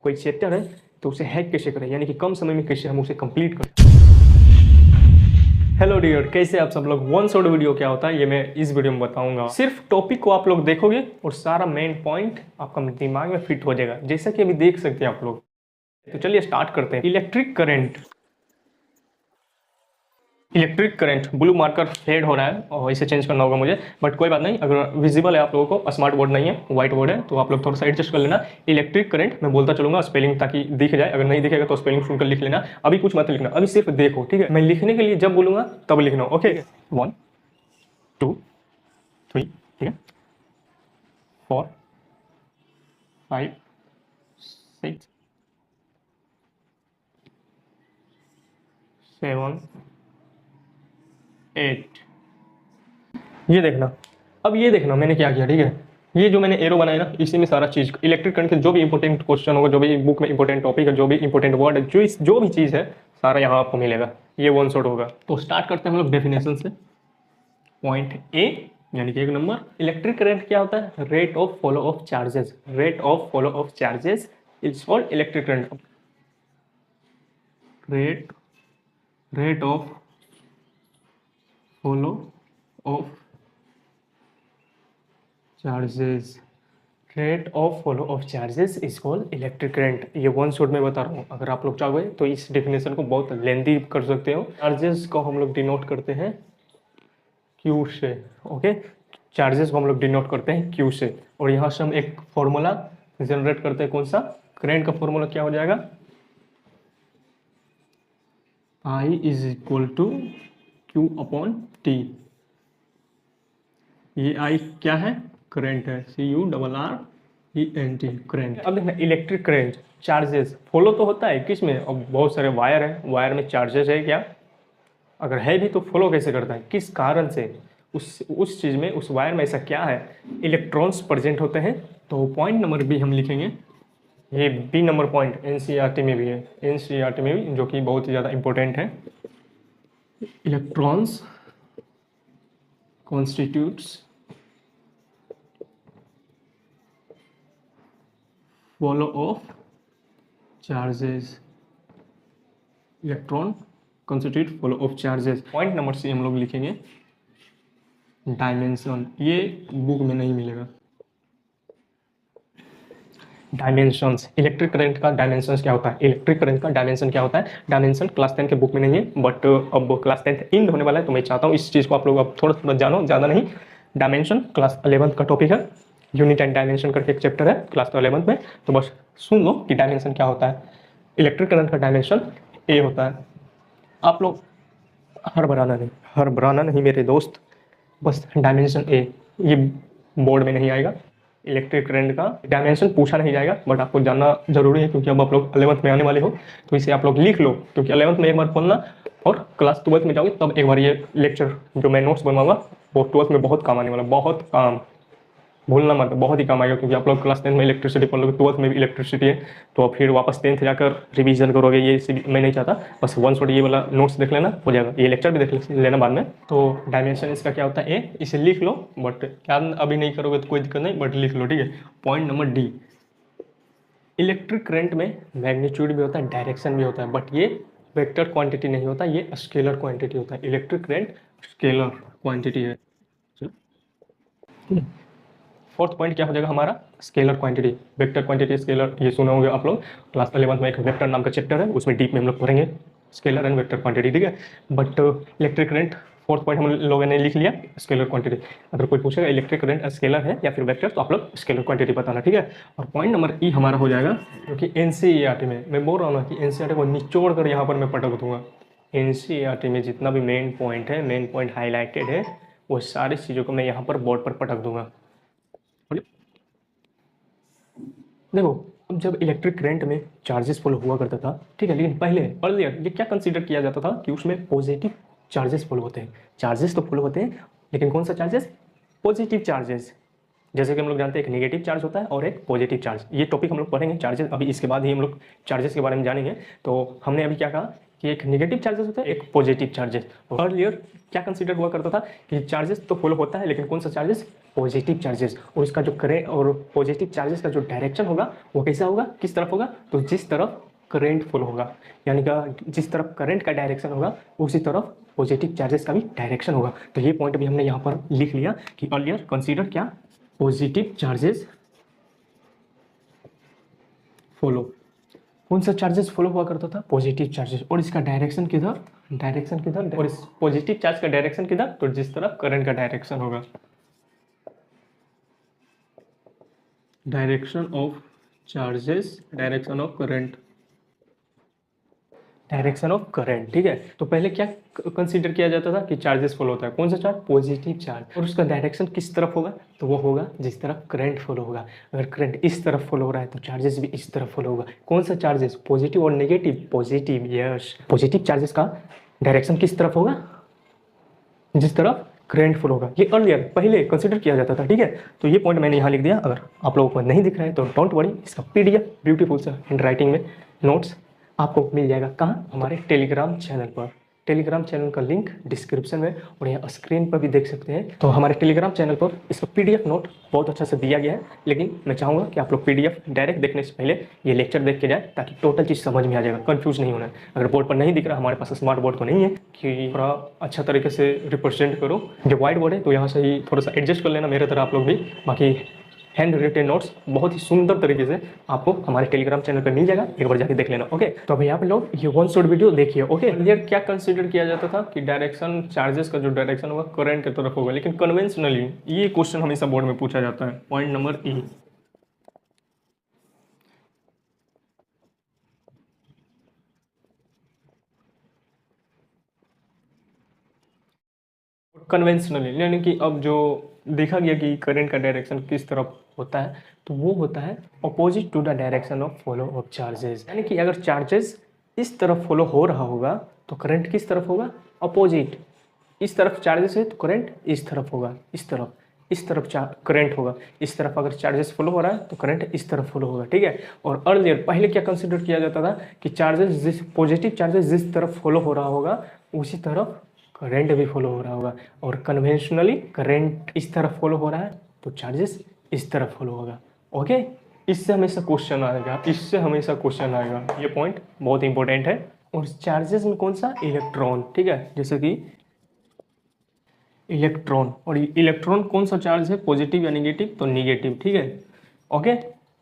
कोई चैप्टर है तो उसे हैक कैसे करें, यानी कि कम समय में कैसे हम उसे कंप्लीट करें। हेलो डियर, कैसे आप सब लोग। वन शॉट वीडियो क्या होता है ये मैं इस वीडियो में बताऊंगा। सिर्फ टॉपिक को आप लोग देखोगे और सारा मेन पॉइंट आपका दिमाग में फिट हो जाएगा, जैसा कि अभी देख सकते हैं आप लोग। तो चलिए स्टार्ट करते हैं। Electric current blue marker fade हो रहा है और इसे चेंज करना होगा मुझे, बट कोई बात नहीं। अगर विजिबल है आप लोगों को, स्मार्ट बोर्ड नहीं है, व्हाइट बोर्ड है, तो आप लोग थोड़ा सा एडजस्ट कर लेना। इलेक्ट्रिक करंट मैं बोलता चलूंगा स्पेलिंग ताकि दिख जाए, अगर नहीं दिखेगा तो स्पेलिंग सुनकर लिख लेना। अभी कुछ मत लिखना, अभी सिर्फ देखो, ठीक है। मैं लिखने के लिए जब बोलूंगा तब लिखना, ओके। 1 2 3, ठीक है, 4 5 6 7 8। ये देखना, अब ये देखना मैंने क्या किया, ठीक है। ये जो मैंने एरो बनाया ना, इसी में सारा चीज इलेक्ट्रिक करंट के जो भी इंपॉर्टेंट क्वेश्चन होगा, जो भी बुक में इंपॉर्टेंट टॉपिक है, जो भी इंपॉर्टेंट वर्ड है, जो भी चीज है, सारा यहाँ आपको मिलेगा। ये वन शॉट होगा। तो स्टार्ट करते हैं हम लोग डेफिनेशन से। पॉइंट ए यानी कि 1 नंबर, इलेक्ट्रिक करंट क्या होता है? Rate of flow of charges. Rate of flow of charges is called electric current. Rate of flow of charges, rate of flow of charges is called electric current. ये one shot में बता रहा हूँ। अगर आप लोग चाहोगे तो इस डेफिनेशन को बहुत लेंदी कर सकते हो। चार्जेस को हम लोग डिनोट करते हैं क्यू से, ओके। चार्जेस को हम लोग डिनोट करते हैं क्यू से, और यहाँ से हम एक फॉर्मूला जनरेट करते हैं। कौन सा? करंट का फॉर्मूला क्या हो जाएगा? I is equal to Q upon T. ये I क्या है? करंट है, CURRENT, करंट। अब देखना, इलेक्ट्रिक करंट चार्जेस फॉलो तो होता है किस में? अब बहुत सारे वायर है, वायर में चार्जेस है क्या? अगर है भी तो फॉलो कैसे करता है, किस कारण से? उस चीज में, उस वायर में ऐसा क्या है? इलेक्ट्रॉन्स प्रेजेंट होते हैं। तो पॉइंट नंबर बी हम लिखेंगे। ये बी नंबर पॉइंट एनसीईआरटी में भी है, एनसीईआरटी में भी, जो कि बहुत ही ज़्यादा इंपॉर्टेंट है। Electrons constitutes follow of charges. Electron constitute follow of charges. Point number C हम लोग लिखेंगे डायमेंशन। ये बुक में नहीं मिलेगा। डायमेंशंस, इलेक्ट्रिक करंट का डायमेंशंस क्या होता है? इलेक्ट्रिक करंट का डायमेंशन क्या होता है? डायमेंशन क्लास 10 के बुक में नहीं है, बट अब क्लास 10 एंड होने वाला है, तो मैं चाहता हूँ इस चीज़ को आप लोग अब थोड़ा थोड़ा जानो, ज़्यादा नहीं। डायमेंशन क्लास 11 का टॉपिक है, यूनिट एंड डायमेंशन करके एक चैप्टर है क्लास 11 में, तो बस सुन लो कि डायमेंशन क्या होता है। इलेक्ट्रिक करंट का डायमेंशन ए होता है। आप लोग हड़बड़ाना नहीं मेरे दोस्त, बस डायमेंशन ए, ये बोर्ड में नहीं आएगा। इलेक्ट्रिक करंट का डायमेंशन पूछा नहीं जाएगा, बट आपको जानना जरूरी है, क्योंकि अब आप लोग 11th में आने वाले हो, तो इसे आप लोग लिख लो, क्योंकि 11th में एक बार पढ़ना और क्लास 12th में जाओगे तब एक बार ये लेक्चर जो मैं नोट्स बनवाऊंगा वो 12th में बहुत काम आने वाला, बहुत काम, भूलना मत, बहुत ही काम आएगा। क्योंकि आप लोग क्लास 10 में इलेक्ट्रिसिटी पढ़ लोगे, 12th में भी इलेक्ट्रिसिटी है, तो फिर वापस 10th जाकर रिवीजन करोगे, ये मैं नहीं चाहता। बस वन शॉट ये वाला नोट्स देख लेना, हो जाएगा। ये लेक्चर भी देख लेना बाद में। तो डायमेंशन इसका क्या होता है? ए, इसे लिख लो, बट क्या अभी नहीं करोगे तो कोई दिक्कत नहीं, बट लिख लो, ठीक है। Point number D, electric current में मैग्नीट्यूड भी होता है, डायरेक्शन भी होता है, बट ये वेक्टर क्वांटिटी नहीं होता, ये स्केलर क्वांटिटी होता है। इलेक्ट्रिक करंट स्केलर क्वांटिटी है। फोर्थ पॉइंट क्या हो जाएगा हमारा? Scalar quantity, vector quantity, scalar, ये सुने होंगे आप लोग। क्लास 11 में एक वेक्टर नाम का चैप्टर है, उसमें डीप में हम लोग पढ़ेंगे स्केलर एंड वेक्टर क्वांटिटी, ठीक है। But electric current fourth point हम लोगों ने लिख लिया, स्केलर क्वांटिटी। अगर कोई पूछेगा इलेक्ट्रिक करंट स्केलर है या फिर वेक्टर, तो आप लोग स्केलर क्वांटिटी बताना, ठीक है। और पॉइंट नंबर ई हमारा हो जाएगा, क्योंकि एनसीईआरटी में मैं बोल रहा हूँ ना कि एनसीईआरटी को निचोड़ कर यहाँ पर मैं पटक दूंगा। एनसीईआरटी में जितना भी मेन पॉइंट है, मेन पॉइंट हाईलाइटेड है, वो सारी चीज़ों को मैं यहाँ पर बोर्ड पर पटक दूंगा। देखो, अब जब इलेक्ट्रिक करंट में चार्जेस फ्लो हुआ करता था, ठीक है, लेकिन पहले अर्लियर ये क्या कंसीडर किया जाता था कि उसमें पॉजिटिव चार्जेस फ्लो होते हैं। चार्जेस तो फ्लो होते हैं, लेकिन कौन सा चार्जेस? Positive charges. जैसे कि हम लोग जानते हैं एक नेगेटिव चार्ज होता है और एक पॉजिटिव चार्ज। ये टॉपिक हम लोग पढ़ेंगे चार्जेस, अभी इसके बाद ही हम लोग चार्जेस के बारे में जानेंगे। तो हमने अभी क्या कहा कि एक नेगेटिव चार्जेस होता है, एक पॉजिटिव चार्जेस। अर्लियर क्या कंसीडर हुआ करता था कि चार्जेस तो फ्लो होता है, लेकिन कौन सा चार्जेस? पॉजिटिव चार्जेस, और इसका जो करेंट और पॉजिटिव चार्जेस का जो डायरेक्शन होगा वो कैसा होगा, किस तरफ होगा, तो जिस तरफ करंट फ्लो होगा, यानी कि जिस तरफ करंट का डायरेक्शन होगा उसी तरफ पॉजिटिव चार्जेस का भी डायरेक्शन होगा। तो ये पॉइंट भी हमने यहाँ पर लिख लिया कि अर्लियर कंसीडर क्या, पॉजिटिव चार्जेस फॉलो। कौन सा चार्जेस फॉलो हुआ करता था, पॉजिटिव चार्जेस, और इसका डायरेक्शन किधर, डायरेक्शन किधर, और इस पॉजिटिव चार्ज का डायरेक्शन किधर, तो जिस तरफ करंट का डायरेक्शन होगा, direction of charges, direction of current, direction of current. ठीक है, तो पहले क्या कंसीडर किया जाता था कि चार्जेस फॉलो होता है, कौन सा चार्ज, पॉजिटिव चार्ज, और उसका डायरेक्शन किस तरफ होगा, तो वो होगा जिस तरफ करंट फॉलो होगा। अगर करंट इस तरफ फॉलो हो रहा है तो चार्जेस भी इस तरफ फॉलो होगा। कौन सा चार्जेस, पॉजिटिव और negative, positive, yes, positive charges का डायरेक्शन किस तरफ होगा, जिस तरफ करंट फ्लो होगा। ये अर्लियर पहले कंसीडर किया जाता था। ठीक है, तो ये पॉइंट मैंने यहाँ लिख दिया। अगर आप लोगों को नहीं दिख रहा है तो डोंट वरी, इसका पीडीएफ ब्यूटीफुल सा हैंड राइटिंग में नोट्स आपको मिल जाएगा। कहाँ, हमारे टेलीग्राम चैनल पर। टेलीग्राम चैनल का लिंक डिस्क्रिप्शन में और यहाँ स्क्रीन पर भी देख सकते हैं। तो हमारे टेलीग्राम चैनल पर इसका पीडीएफ नोट बहुत अच्छा से दिया गया है, लेकिन मैं चाहूँगा कि आप लोग पीडीएफ डायरेक्ट देखने से पहले ये लेक्चर देख के जाए, ताकि टोटल चीज़ समझ में आ जाएगा, कंफ्यूज नहीं होना है। अगर बोर्ड पर नहीं दिख रहा, हमारे पास स्मार्ट बोर्ड तो नहीं है कि थोड़ा अच्छा तरीके से रिप्रेजेंट करो। जब वाइट बोर्ड है तो यहाँ से ही थोड़ा सा एडजस्ट कर लेना मेरे तरह आप लोग भी। बाकी हैंड रिटेन नोट्स बहुत ही सुंदर तरीके से आपको हमारे टेलीग्राम चैनल पे मिल जाएगा, एक बार जाके देख लेना। ओके, तो अभी आप लोग ये वन शॉट वीडियो देखिए। ओके, ये क्या कंसीडर किया जाता था कि डायरेक्शन, चार्जेस का जो डायरेक्शन होगा करंट की तरफ होगा, लेकिन कन्वेंशनली ये क्वेश्चन हमेशा बोर्ड में पूछा जाता है। पॉइंट नंबर ई, कन्वेंशनली, यानी कि अब जो देखा गया कि करंट का डायरेक्शन किस तरफ होता है, तो वो होता है opposite to the direction of flow of charges. यानी कि अगर चार्जेस इस तरफ फॉलो हो रहा होगा तो करंट किस तरफ होगा, अपोजिट। इस तरफ चार्जेस है तो करंट इस तरफ होगा, इस तरफ करंट होगा। इस तरफ अगर चार्जेस फॉलो हो रहा है तो करंट इस तरफ फॉलो होगा। ठीक है, और अर्लियर पहले क्या कंसिडर किया जाता था कि चार्जेस जिस पॉजिटिव चार्जेस जिस तरफ फॉलो हो रहा होगा उसी तरफ करंट भी फॉलो हो रहा होगा। और कन्वेंशनली करंट इस तरफ फॉलो हो रहा है तो चार्जेस इस तरफ फॉलो होगा। ओके, इससे हमेशा क्वेश्चन आएगा, ये पॉइंट बहुत इंपॉर्टेंट है। और चार्जेस में कौन सा, इलेक्ट्रॉन। ठीक है, जैसे कि इलेक्ट्रॉन, और इलेक्ट्रॉन कौन सा चार्ज है, पॉजिटिव या नेगेटिव, तो नेगेटिव। ठीक है, ओके,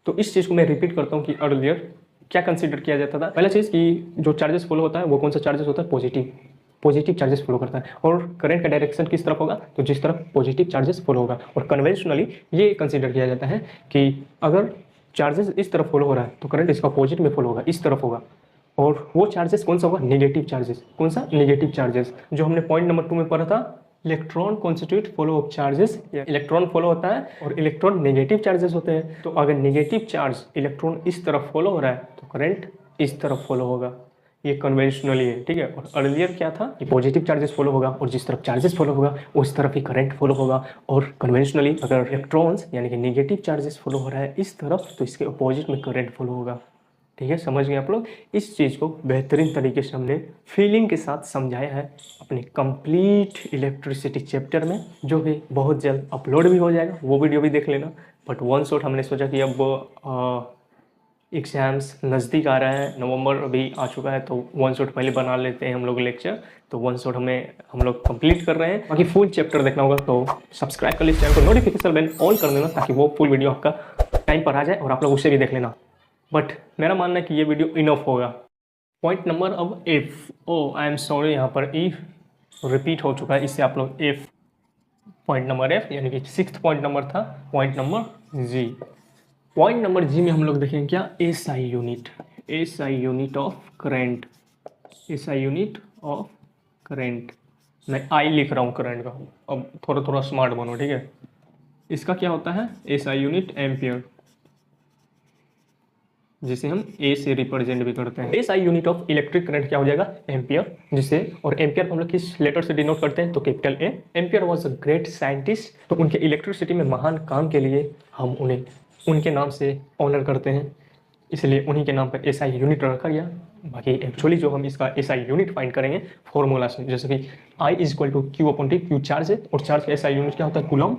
तो इस चीज़ को मैं रिपीट करता हूँ कि अर्लियर क्या कंसीडर किया जाता था। पहला चीज़ कि जो चार्जेस फॉलो होता है वो कौन सा चार्जेस होता है, पॉजिटिव चार्जेस फॉलो करता है। और करंट का डायरेक्शन किस तरफ होगा, तो जिस तरफ पॉजिटिव चार्जेस फॉलो होगा। और कन्वेंशनली ये कंसीडर किया जाता है कि अगर चार्जेस इस तरफ फॉलो हो रहा है तो करंट इसका अपोजिट में फॉलो होगा, इस तरफ होगा। और वो चार्जेस कौन सा होगा, नेगेटिव चार्जेस। कौन सा, नेगेटिव चार्जेस, जो हमने पॉइंट नंबर 2 में पढ़ा था, electron constitute follow of charges. Electron follow होता है और इलेक्ट्रॉन नेगेटिव चार्जेस होते हैं। तो अगर नेगेटिव चार्ज इलेक्ट्रॉन इस तरफ फॉलो हो रहा है तो करंट इस तरफ फॉलो होगा। ये कन्वेंशनली है। ठीक है, और अर्लियर क्या था कि पॉजिटिव चार्जेस फॉलो होगा और जिस तरफ चार्जेस फॉलो होगा उस तरफ ही करंट फॉलो होगा। और कन्वेंशनली अगर इलेक्ट्रॉन्स यानी कि नेगेटिव चार्जेस फॉलो हो रहा है इस तरफ तो इसके अपोजिट में करंट फॉलो होगा। ठीक है, समझ गए आप लोग। इस चीज़ को बेहतरीन तरीके से हमने फीलिंग के साथ समझाया है अपने कंप्लीट इलेक्ट्रिसिटी चैप्टर में, जो कि बहुत जल्द अपलोड भी हो जाएगा, वो वीडियो भी देख लेना। बट वन शॉट हमने सोचा कि अब एग्ज़ाम्स नज़दीक आ रहा है, नवंबर अभी आ चुका है, तो वन शॉट पहले बना लेते हैं हम लोग लेक्चर। तो वन शॉट हम लोग कंप्लीट कर रहे हैं। बाकी फुल चैप्टर देखना होगा तो सब्सक्राइब कर लीजिए चैनल को, नोटिफिकेशन बेल ऑल कर देना ताकि वो फुल वीडियो आपका टाइम पर आ जाए और आप लोग उसे भी देख लेना। बट मेरा मानना है कि ये वीडियो इनफ होगा। पॉइंट नंबर अब एफ, आई एम सॉरी, यहाँ पर ई रिपीट हो चुका है, इससे आप लोग एफ, पॉइंट नंबर एफ यानी कि 6th पॉइंट नंबर था, पॉइंट नंबर जी। पॉइंट नंबर जी में हम लोग देखेंगे क्या, SI unit of current, SI unit of current. मैं आई लिख रहा हूँ करंट का, अब थोड़ा स्मार्ट बनो। ठीक है, इसका क्या होता है, एसआई यूनिट एम्पियर, जिसे हम ए से रिप्रेजेंट भी करते हैं। SI unit of electric current क्या हो जाएगा, एम्पियर, जिसे, और एम्पियर को हम लोग किस लेटर से डिनोट करते हैं, तो capital A. Ampere was a great scientist, तो उनके इलेक्ट्रिसिटी में महान काम के लिए हम उन्हें उनके नाम से ऑनर करते हैं, इसलिए उन्हीं के नाम पर एसआई यूनिट रखा गया। बाकी एक्चुअली जो हम इसका एसआई यूनिट फाइंड करेंगे फॉर्मूला से, जैसे कि I = Q/T, क्यू चार्ज है और चार्ज का एसआई यूनिट क्या होता है, कूलम।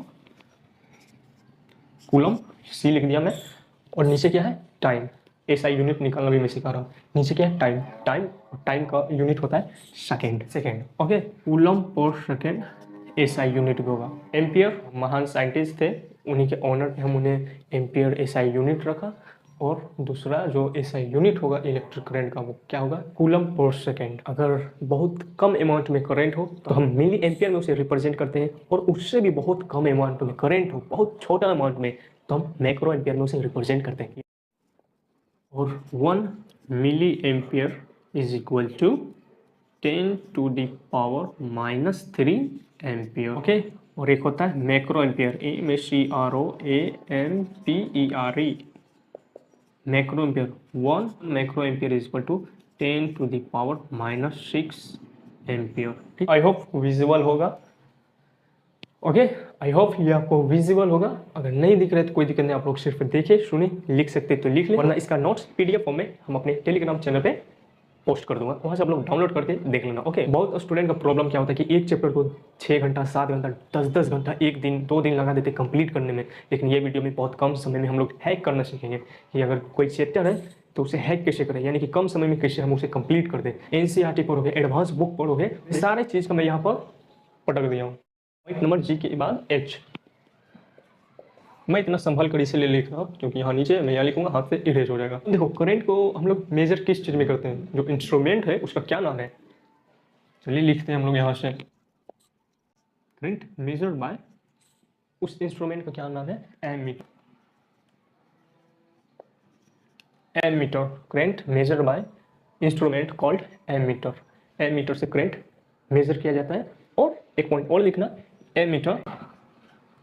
कूलम, सी लिख दिया मैं, और नीचे क्या है टाइम, एसआई यूनिट निकालना भी मैं सिखा रहा हूँ। नीचे क्या है टाइम, टाइम का यूनिट होता है second. Okay, coulomb per second SI unit भी होगा। एम्पियर महान साइंटिस्ट थे, उन्हीं के ऑनर पे हम उन्हें एम्पियर एसआई यूनिट रखा। और दूसरा जो एसआई यूनिट होगा इलेक्ट्रिक करंट का, वो क्या होगा कूलम पर सेकेंड। अगर बहुत कम अमाउंट में करंट हो तो हम मिली एम्पियर में उसे रिप्रेजेंट करते हैं, और उससे भी बहुत कम अमाउंट में करंट हो, बहुत छोटा अमाउंट में, तो हम माइक्रो एम्पियर में उसे रिप्रेजेंट करते हैं। और 1 milli ampere is equal to 10 to the power -3 ampere. Okay, और एक होता है macro ampere, MACROAMPERE, macro ampere. 1 macro ampere is equal to 10 to the power -6 ampere. I hope visible होगा। ओके, आई होप ये आपको विजिबल होगा। अगर नहीं दिख रहा है तो कोई दिक्कत नहीं, आप लोग सिर्फ देखिए सुनिए, लिख सकते तो लिख ले, वरना इसका नोट्स PDF फॉर्म में हम अपने टेलीग्राम चैनल पे पोस्ट कर दूंगा, वहाँ से आप लोग डाउनलोड करके देख लेना। ओके, बहुत स्टूडेंट का प्रॉब्लम क्या होता है कि एक चैप्टर को 6 घंटा 7 घंटा 10 घंटा, 1 दिन 2 दिन लगा देते कंप्लीट करने में। लेकिन ये वीडियो में बहुत कम समय में हम लोग हैक करना सीखेंगे कि अगर कोई चैप्टर है तो उसे हैक कैसे करें, यानी कि कम समय में कैसे हम उसे कंप्लीट कर दें। NCERT पढ़ोगे, एडवांस बुक पढ़ोगे, सारे चीज़ का मैं यहाँ पर पटक दिया हूँ। पॉइंट नंबर G के बाद H। मैं इतना संभल कर इसीलिए लिख रहा हूँ क्योंकि यहाँ नीचे मैं यहाँ लिखूंगा, हाथ से इरेज हो जाएगा। देखो, करंट को हम लोग मेजर किस चीज़ में करते हैं, जो इंस्ट्रूमेंट है उसका क्या नाम है, चलिए लिखते हैं हम लोग यहाँ से। करंट मेजर्ड बाय, उस इंस्ट्रूमेंट का क्या नाम है, ammeter. Ammeter, current measured by instrument called ammeter. Ammeter से करंट मेजर किया जाता है। और एक पॉइंट और लिखना, एमीटर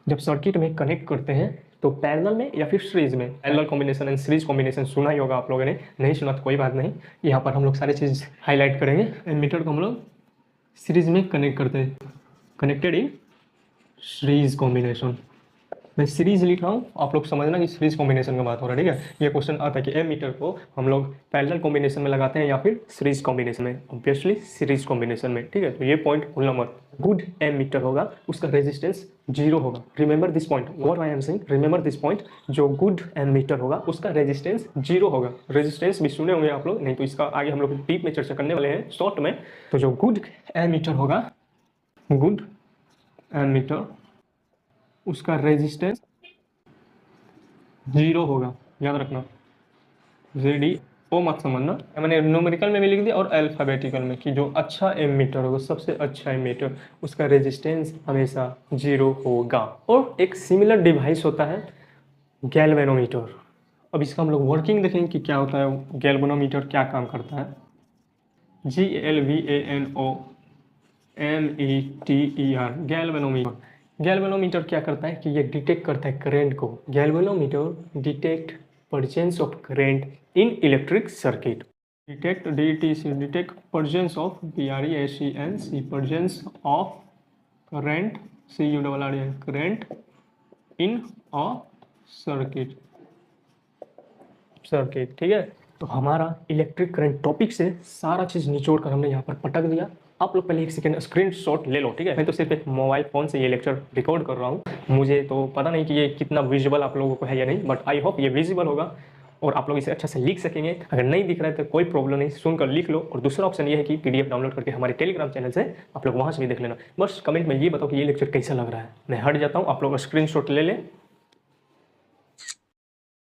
जब सर्किट में कनेक्ट करते हैं तो पैरेलल में या फिर सीरीज में, parallel combination and series combination सुना ही होगा आप लोगों ने, नहीं सुना तो कोई बात नहीं, यहाँ पर हम लोग सारी चीज़ हाईलाइट करेंगे। एमीटर को हम लोग सीरीज में कनेक्ट करते हैं, कनेक्टेड इन सीरीज कॉम्बिनेशन। मैं सीरीज लिख रहा हूँ, आप लोग समझना कि सीरीज कॉम्बिनेशन का बात हो रहा है, ठीक है। ये क्वेश्चन आता है कि एमीटर को हम लोग पैरेलल कॉम्बिनेशन में लगाते हैं या फिर सीरीज कॉम्बिनेशन में, ऑब्वियसली सीरीज कॉम्बिनेशन में, ठीक है। तो ये पॉइंट भूलना मत। गुड एमीटर होगा उसका रेजिस्टेंस 0 होगा। Remember this point, what I am saying, remember this point. जो गुड एमीटर होगा उसका रेजिस्टेंस 0 होगा। रेजिस्टेंस भी सुने होंगे आप लोग, नहीं तो इसका आगे हम लोग डीप में चर्चा करने वाले हैं शॉर्ट में। तो जो गुड एमीटर होगा, गुड एमीटर, उसका रेजिस्टेंस 0 होगा, याद रखना। ZD ओ मत समझना, मैंने न्यूमेरिकल में भी लिख दिया और अल्फाबेटिकल में कि जो अच्छा एमीटर होगा, सबसे अच्छा एमीटर, उसका रेजिस्टेंस हमेशा 0 होगा। और एक सिमिलर डिवाइस होता है गैल्वेनोमीटर। अब इसका हम लोग वर्किंग देखेंगे कि क्या होता है, गैल्वेनोमीटर क्या काम करता है। GALVANOMETER, galvanometer. गैल्वेनोमीटर क्या करता है कि ये डिटेक्ट करता है करंट को। Galvanometer detect presence of current in electric circuit. Detect DETC, detect presence of PRESENC, presence of current, CURRENT, current in a circuit, ठीक है। तो हमारा इलेक्ट्रिक करंट टॉपिक से सारा चीज़ निचोड़ कर हमने यहाँ पर पटक दिया। आप लोग पहले एक सेकंड स्क्रीनशॉट ले लो, ठीक है। मैं तो सिर्फ एक मोबाइल फ़ोन से ये लेक्चर रिकॉर्ड कर रहा हूँ, मुझे तो पता नहीं कि ये कितना विजिबल आप लोगों को है या नहीं, बट आई होप ये विजिबल होगा और आप लोग इसे अच्छा से लिख सकेंगे। अगर नहीं दिख रहा है तो कोई प्रॉब्लम नहीं, सुनकर लिख लो। और दूसरा ऑप्शन ये है कि PDF डाउनलोड करके हमारे टेलीग्राम चैनल से आप लोग वहाँ से भी देख लेना। बस कमेंट में ये बताओ कि ये लेक्चर कैसा लग रहा है। मैं हट जाता हूँ, आप लोग स्क्रीनशॉट ले लें।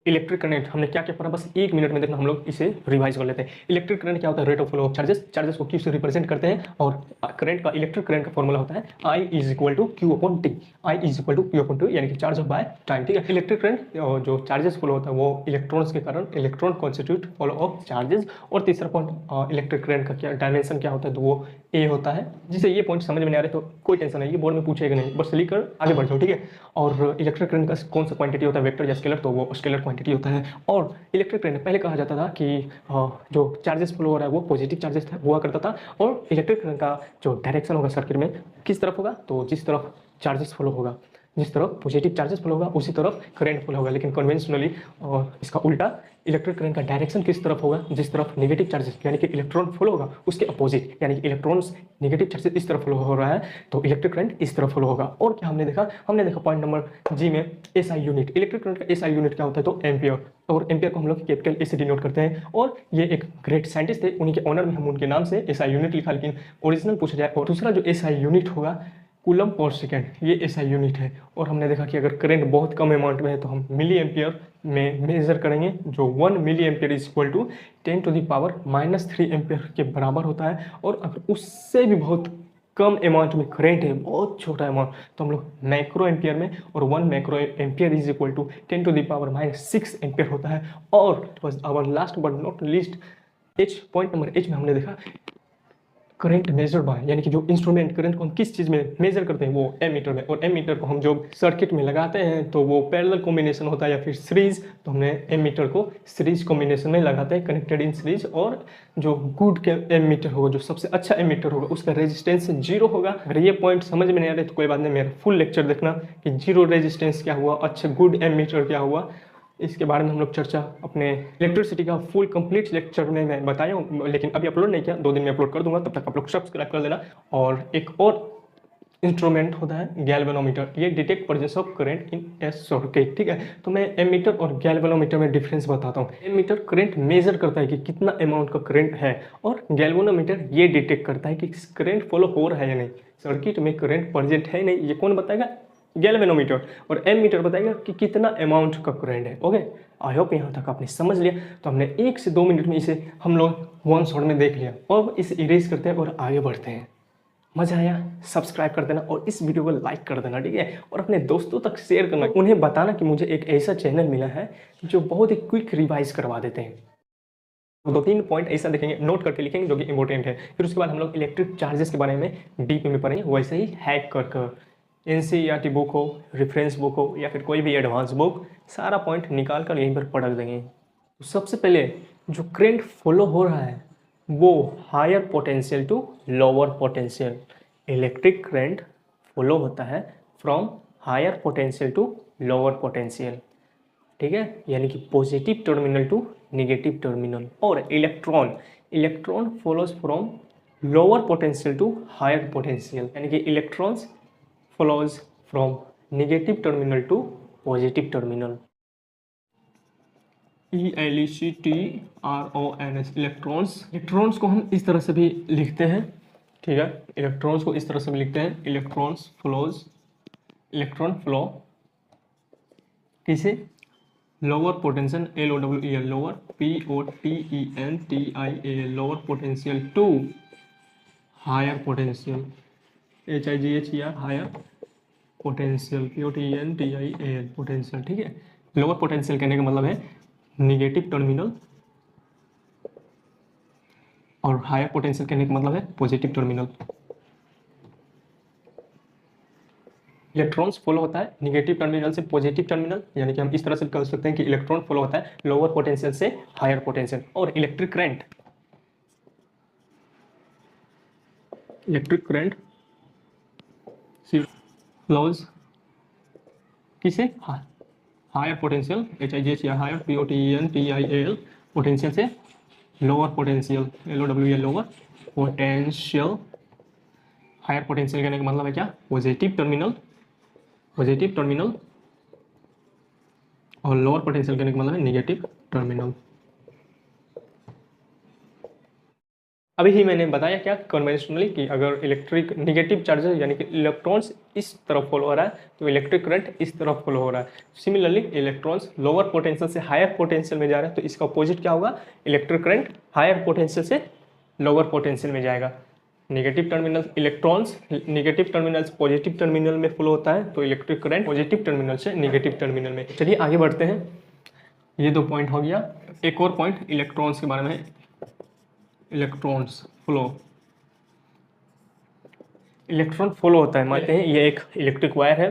इलेक्ट्रिक करंट हमने क्या क्या पढ़ा, बस 1 मिनट में देखना, हम लोग इसे रिवाइज कर लेते हैं। इलेक्ट्रिक करंट क्या होता है, rate of flow of charges, charges को Q से रिप्रेजेंट करते हैं। और करंट का, इलेक्ट्रिक करंट का फॉर्मूला होता है I is equal to Q upon T, I is equal to Q upon T, यानी कि चार्ज बाय टाइम, ठीक है। इलेक्ट्रिक करंट जो चार्जेस फ्लो होता है वो इलेक्ट्रॉन्स के कारण, electron constitute flow of charges. और तीसरा पॉइंट, इलेक्ट्रिक करंट का क्या डायमेंशन क्या होता है, तो वो A होता है। जिसे ये पॉइंट समझ में नहीं आ रहे तो कोई टेंशन नहीं, ये बोर्ड में पूछेगा नहीं, बस लिख कर आगे बढ़ जाओ, ठीक है। और इलेक्ट्रिक करंट का कौन सा क्वांटिटी होता है, वेक्टर या स्केलर, तो वो स्केलर क्वांटिटी होता है। और इलेक्ट्रिक करंट पहले कहा जाता था कि जो चार्जेस फ्लो हो रहा है वो पॉजिटिव चार्जेस हुआ करता था। और इलेक्ट्रिक करंट का जो डायरेक्शन होगा सर्किट में किस तरफ होगा, तो जिस तरफ चार्जेस फ्लो होगा, जिस तरफ पॉजिटिव चार्जेस फ्लो होगा उसी तरफ करंट फ्लो होगा। लेकिन कन्वेंशनली इसका उल्टा इलेक्ट्रिक करंट का डायरेक्शन किस तरफ होगा, जिस तरफ नेगेटिव चार्जेस यानी कि इलेक्ट्रॉन फ्लो होगा उसके अपोजिट, यानी कि इलेक्ट्रॉन्स नेगेटिव चार्जेस इस तरफ फ्लो हो रहा है तो इलेक्ट्रिक करंट इस तरफ फ्लो होगा। और क्या हमने देखा पॉइंट नंबर जी में एसआई यूनिट, इलेक्ट्रिक करंट का एसआई यूनिट क्या होता है तो एम्पियर, और एम्पियर को हम लोग कैपिटल ए से डिनोट करते हैं। और ये एक ग्रेट साइंटिस्ट थे, उन्हीं के ऑनर में हम उनके नाम से एसआई यूनिट लिखा, लेकिन ओरिजिनल पूछा जाए। और दूसरा जो एसआई यूनिट होगा कूलम पर सेकेंड, ये एसआई यूनिट है। और हमने देखा कि अगर करंट बहुत कम अमाउंट में है तो हम मिली एम्पियर में मेजर करेंगे, जो 1 milli ampere is equal to 10⁻³ ampere के बराबर होता है। और अगर उससे भी बहुत कम अमाउंट में करंट है, बहुत छोटा अमाउंट, तो हम लोग माइक्रो एम्पियर में, और 1 micro ampere is equal to 10⁻⁻6 ampere होता है। और our last but not least H, point number H में हमने देखा करंट मेजर्ड बाय, यानी कि जो इंस्ट्रूमेंट करंट को हम किस चीज़ में मेजर करते हैं वो एमीटर में, और एमीटर को हम जो सर्किट में लगाते हैं तो वो पैरेलल कॉम्बिनेशन होता है या फिर सीरीज, तो हमने एमीटर को सीरीज कॉम्बिनेशन में लगाते हैं, कनेक्टेड इन सीरीज। और जो गुड के एमीटर होगा, जो सबसे अच्छा एमीटर होगा, उसका रेजिस्टेंस 0 होगा। अगर ये पॉइंट समझ में नहीं आ रहे तो कोई बात नहीं, मेरा फुल लेक्चर देखना कि 0 रेजिस्टेंस क्या हुआ, अच्छा गुड एमीटर क्या हुआ, इसके बारे में हम लोग चर्चा अपने इलेक्ट्रिसिटी का फुल कंप्लीट लेक्चर में मैं बताया हूँ, लेकिन अभी अपलोड नहीं किया, 2 दिन में अपलोड कर दूंगा, तब तक आप लोग सब्सक्राइब कर देना। और एक और इंस्ट्रूमेंट होता है गैल्वेनोमीटर, ये detect presence of current in A circuit, ठीक है। तो मैं एमीटर और गैल्वेनोमीटर में डिफरेंस बताता हूँ। एमीटर करंट मेजर करता है कि कितना अमाउंट का करंट है, और गैल्वेनोमीटर ये डिटेक्ट करता है कि करंट फॉलो हो रहा है या नहीं, सर्किट में करंट प्रेजेंट है नहीं, ये कौन बताएगा, गैल्वेनोमीटर। और एमीटर बताएगा कि कितना अमाउंट का करंट है। ओके, आई होप यहाँ तक आपने समझ लिया। तो हमने 1 से 2 मिनट में इसे हम लोग वन शॉट में देख लिया, और इसे इरेज करते हैं और आगे बढ़ते हैं। मजा आया? सब्सक्राइब कर देना और इस वीडियो को लाइक कर देना, ठीक है। और अपने दोस्तों तक शेयर करना, उन्हें बताना कि मुझे एक ऐसा चैनल मिला है जो बहुत ही क्विक रिवाइज करवा देते हैं। 2-3 पॉइंट ऐसा देखेंगे, नोट करके लिखेंगे जो कि इंपॉर्टेंट है। फिर उसके बाद हम लोग इलेक्ट्रिक चार्जेस के बारे में डीप में पढ़ेंगे, वैसे ही हैक कर NCERT बुक हो, रेफरेंस बुक हो, या फिर कोई भी एडवांस बुक, सारा पॉइंट निकाल कर यहीं पर पढ़ देंगे। तो सबसे पहले जो करंट फॉलो हो रहा है वो higher potential to lower potential, electric current follow होता है from higher potential to lower potential, ठीक है, यानी कि positive terminal to negative terminal. और electron follows from lower potential to higher potential, यानी कि electrons follows from negative terminal to positive terminal। ELECTRONS, electrons को हम इस तरह से भी लिखते हैं, ठीक है, इलेक्ट्रॉन्स को इस तरह से भी लिखते हैं, इलेक्ट्रॉन फ्लो किसे, lower potential LOWER, lower POTENTIAL, lower potential to higher potential HIGHER, higher potential POTENTIAL, potential, ठीक है। लोअर पोटेंशियल कहने का मतलब है निगेटिव टर्मिनल, और हायर पोटेंशियल कहने का मतलब है पॉजिटिव टर्मिनल। इलेक्ट्रॉन्स फॉलो होता है निगेटिव टर्मिनल से पॉजिटिव टर्मिनल, यानी कि हम इस तरह से कह सकते हैं कि इलेक्ट्रॉन फॉलो होता है लोअर पोटेंशियल से हायर पोटेंशियल। और इलेक्ट्रिक करंट फ्लोज किसे, हायर पोटेंशियल HIGH या हायर POTENTIAL, पोटेंशियल से lower potential LOWER, lower potential. Higher potential कहने का मतलब है क्या, पॉजिटिव टर्मिनल, और लोअर पोटेंशियल कहने का मतलब है नेगेटिव टर्मिनल। अभी ही मैंने बताया क्या कन्वेंशनली कि अगर इलेक्ट्रिक नेगेटिव चार्जेस यानी कि इलेक्ट्रॉन्स इस तरफ फॉलो हो रहा है तो इलेक्ट्रिक करंट इस तरफ फॉलो हो रहा है। सिमिलरली इलेक्ट्रॉन्स लोअर पोटेंशियल से हायर पोटेंशियल में जा रहा है तो इसका अपोजिट क्या होगा, इलेक्ट्रिक करंट हायर पोटेंशियल से लोअर पोटेंशियल में जाएगा। Negative terminal electrons negative terminal से पॉजिटिव टर्मिनल में फ्लो होता है तो इलेक्ट्रिक करंट पॉजिटिव टर्मिनल से नेगेटिव टर्मिनल में। चलिए आगे बढ़ते हैं, ये 2 पॉइंट हो गया। एक और पॉइंट इलेक्ट्रॉन्स के बारे में, इलेक्ट्रॉन्स फ्लो, इलेक्ट्रॉन फ्लो होता है, मानते हैं ये एक इलेक्ट्रिक वायर है।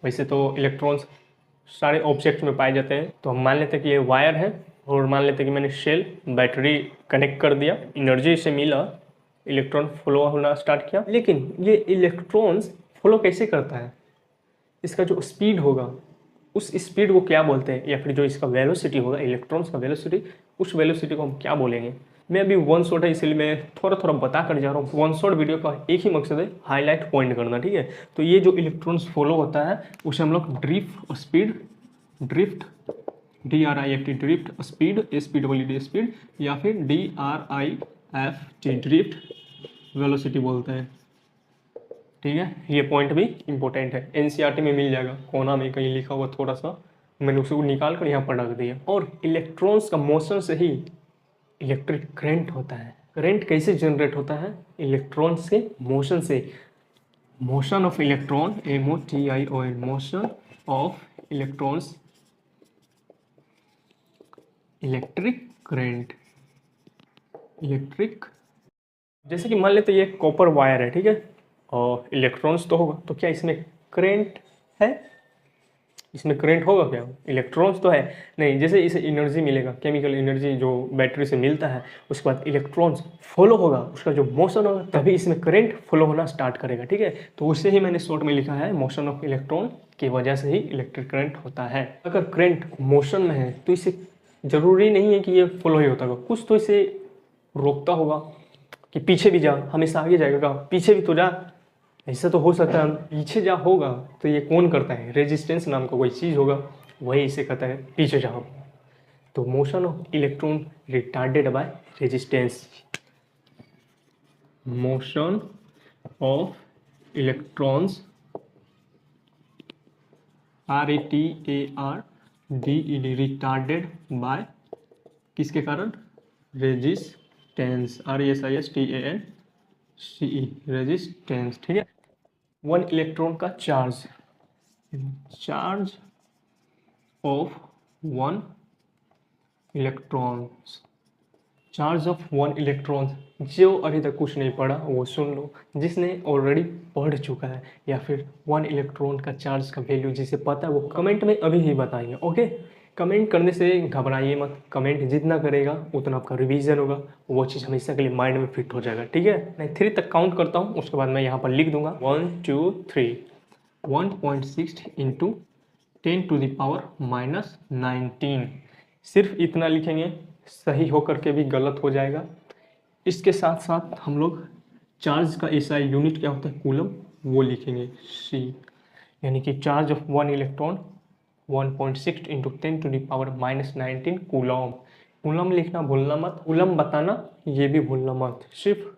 वैसे तो इलेक्ट्रॉन्स सारे ऑब्जेक्ट्स में पाए जाते हैं, तो हम मान लेते हैं कि ये वायर है, और मान लेते हैं कि मैंने सेल बैटरी कनेक्ट कर दिया, एनर्जी से मिला, इलेक्ट्रॉन फ्लो होना स्टार्ट किया। लेकिन ये इलेक्ट्रॉन्स फ्लो कैसे करता है, इसका जो स्पीड होगा उस स्पीड को क्या बोलते हैं, या फिर जो इसका वेलोसिटी होगा, इलेक्ट्रॉन्स का वेलोसिटी, उस वेलोसिटी को हम क्या बोलेंगे। मैं अभी वन शॉट है इसलिए मैं थोड़ा थोड़ा बता कर जा रहा हूँ। वन शॉट वीडियो का एक ही मकसद है, हाईलाइट पॉइंट करना, ठीक है। तो ये जो इलेक्ट्रॉन्स फॉलो होता है उसे हम लोग drift speed, drift DRIFT drift speed, SPWD speed, या फिर DRIFT ड्रिफ्ट वेलोसिटी बोलते हैं, ठीक है। ये पॉइंट भी इंपॉर्टेंट है, NCERT में मिल जाएगा, कोना में कहीं लिखा हुआ थोड़ा सा, मैंने उसको निकाल कर यहाँ पर रख दिया। और इलेक्ट्रॉन्स का मोशन से ही इलेक्ट्रिक करंट होता है। करंट कैसे जनरेट होता है, इलेक्ट्रॉन्स के मोशन से। Motion of electron, MOTION, motion of electrons, electric current, electric. जैसे कि मान लेते ये कॉपर वायर है, ठीक है, और इलेक्ट्रॉन्स तो होगा, तो क्या इसमें करंट है, इसमें करंट होगा क्या, इलेक्ट्रॉन्स तो है नहीं। जैसे इसे एनर्जी मिलेगा, केमिकल एनर्जी जो बैटरी से मिलता है, उसके बाद इलेक्ट्रॉन्स फॉलो होगा, उसका जो मोशन होगा तभी इसमें करंट फॉलो होना स्टार्ट करेगा, ठीक है। तो उससे ही मैंने शॉर्ट में लिखा है, मोशन ऑफ इलेक्ट्रॉन की वजह से ही इलेक्ट्रिक करंट होता है। अगर करंट मोशन में है तो इसे ज़रूरी नहीं है कि ये फॉलो ही होता होगा, कुछ तो इसे रोकता होगा कि पीछे भी जा, हमेशा आगे जाएगा, पीछे भी तो जा, ऐसा तो हो सकता है पीछे जा होगा। तो ये कौन करता है, रेजिस्टेंस नाम का कोई चीज़ होगा, वही इसे कहता है पीछे जाओ। तो motion of electron retarded by resistance, motion of electrons RATARDED retarded by किसके कारण, रेजिस्टेंस, RESISTANCE, रेजिस्टेंस, ठीक है। वन इलेक्ट्रॉन का charge, charge of one electrons, charge of one electrons. जो अभी तक कुछ नहीं पढ़ा वो सुन लो, जिसने ऑलरेडी पढ़ चुका है, या फिर वन इलेक्ट्रॉन का चार्ज का वैल्यू जिसे पता है वो कमेंट में अभी ही बताएंगे, ओके। कमेंट करने से घबराइए मत, कमेंट जितना करेगा उतना आपका रिवीजन होगा, वो चीज़ हमेशा के लिए माइंड में फिट हो जाएगा, ठीक है। मैं 3 तक काउंट करता हूँ, उसके बाद मैं यहाँ पर लिख दूंगा 1 2 3। 1.6 इंटू 10⁻⁻19, सिर्फ इतना लिखेंगे, सही होकर के भी गलत हो जाएगा। इसके साथ साथ हम लोग चार्ज का SI यूनिट क्या होता है, कूलम, वो लिखेंगे C, यानी कि charge of one electron 1.6 into 10⁻⁻19 coulomb. Coulomb लिखना भूलना मत, कूलम बताना ये भी भूलना मत, सिर्फ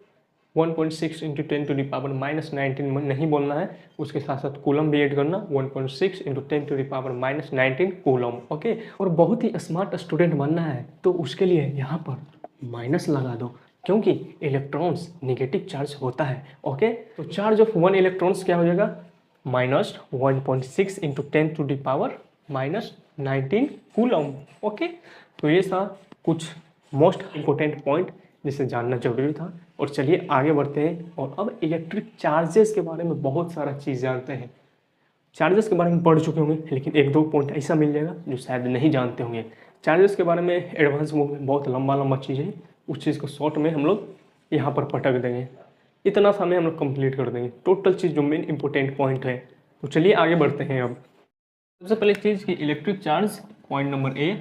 1.6 इंटू 10⁻⁻19 नहीं बोलना है, उसके साथ साथ कूलम भी ऐड करना, 1.6 इंटू 10⁻⁻19 कूलम, ओके। और बहुत ही स्मार्ट स्टूडेंट बनना है तो उसके लिए यहाँ पर माइनस लगा दो, क्योंकि इलेक्ट्रॉन्स नेगेटिव चार्ज होता है, ओके। तो चार्ज ऑफ वन इलेक्ट्रॉन्स क्या हो जाएगा, -1.6 इंटू 10⁻⁻19 कूलम, ओके। तो ये था कुछ मोस्ट इम्पोर्टेंट पॉइंट जिसे जानना जरूरी था। और चलिए आगे बढ़ते हैं, और अब इलेक्ट्रिक चार्जेस के बारे में बहुत सारा चीज़ जानते हैं। चार्जेस के बारे में पढ़ चुके होंगे, लेकिन 1-2 पॉइंट ऐसा मिल जाएगा जो शायद नहीं जानते होंगे। चार्जेस के बारे में एडवांस बुक में बहुत लंबा चीज़ है, उस चीज़ को शॉर्ट में हम लोग यहाँ पर पटक देंगे, इतना समय हम लोग कंप्लीट कर देंगे, टोटल चीज़ जो मेन इंपॉर्टेंट पॉइंट है। तो चलिए आगे बढ़ते हैं। अब सबसे पहले चीज़ की electric charge, point number A,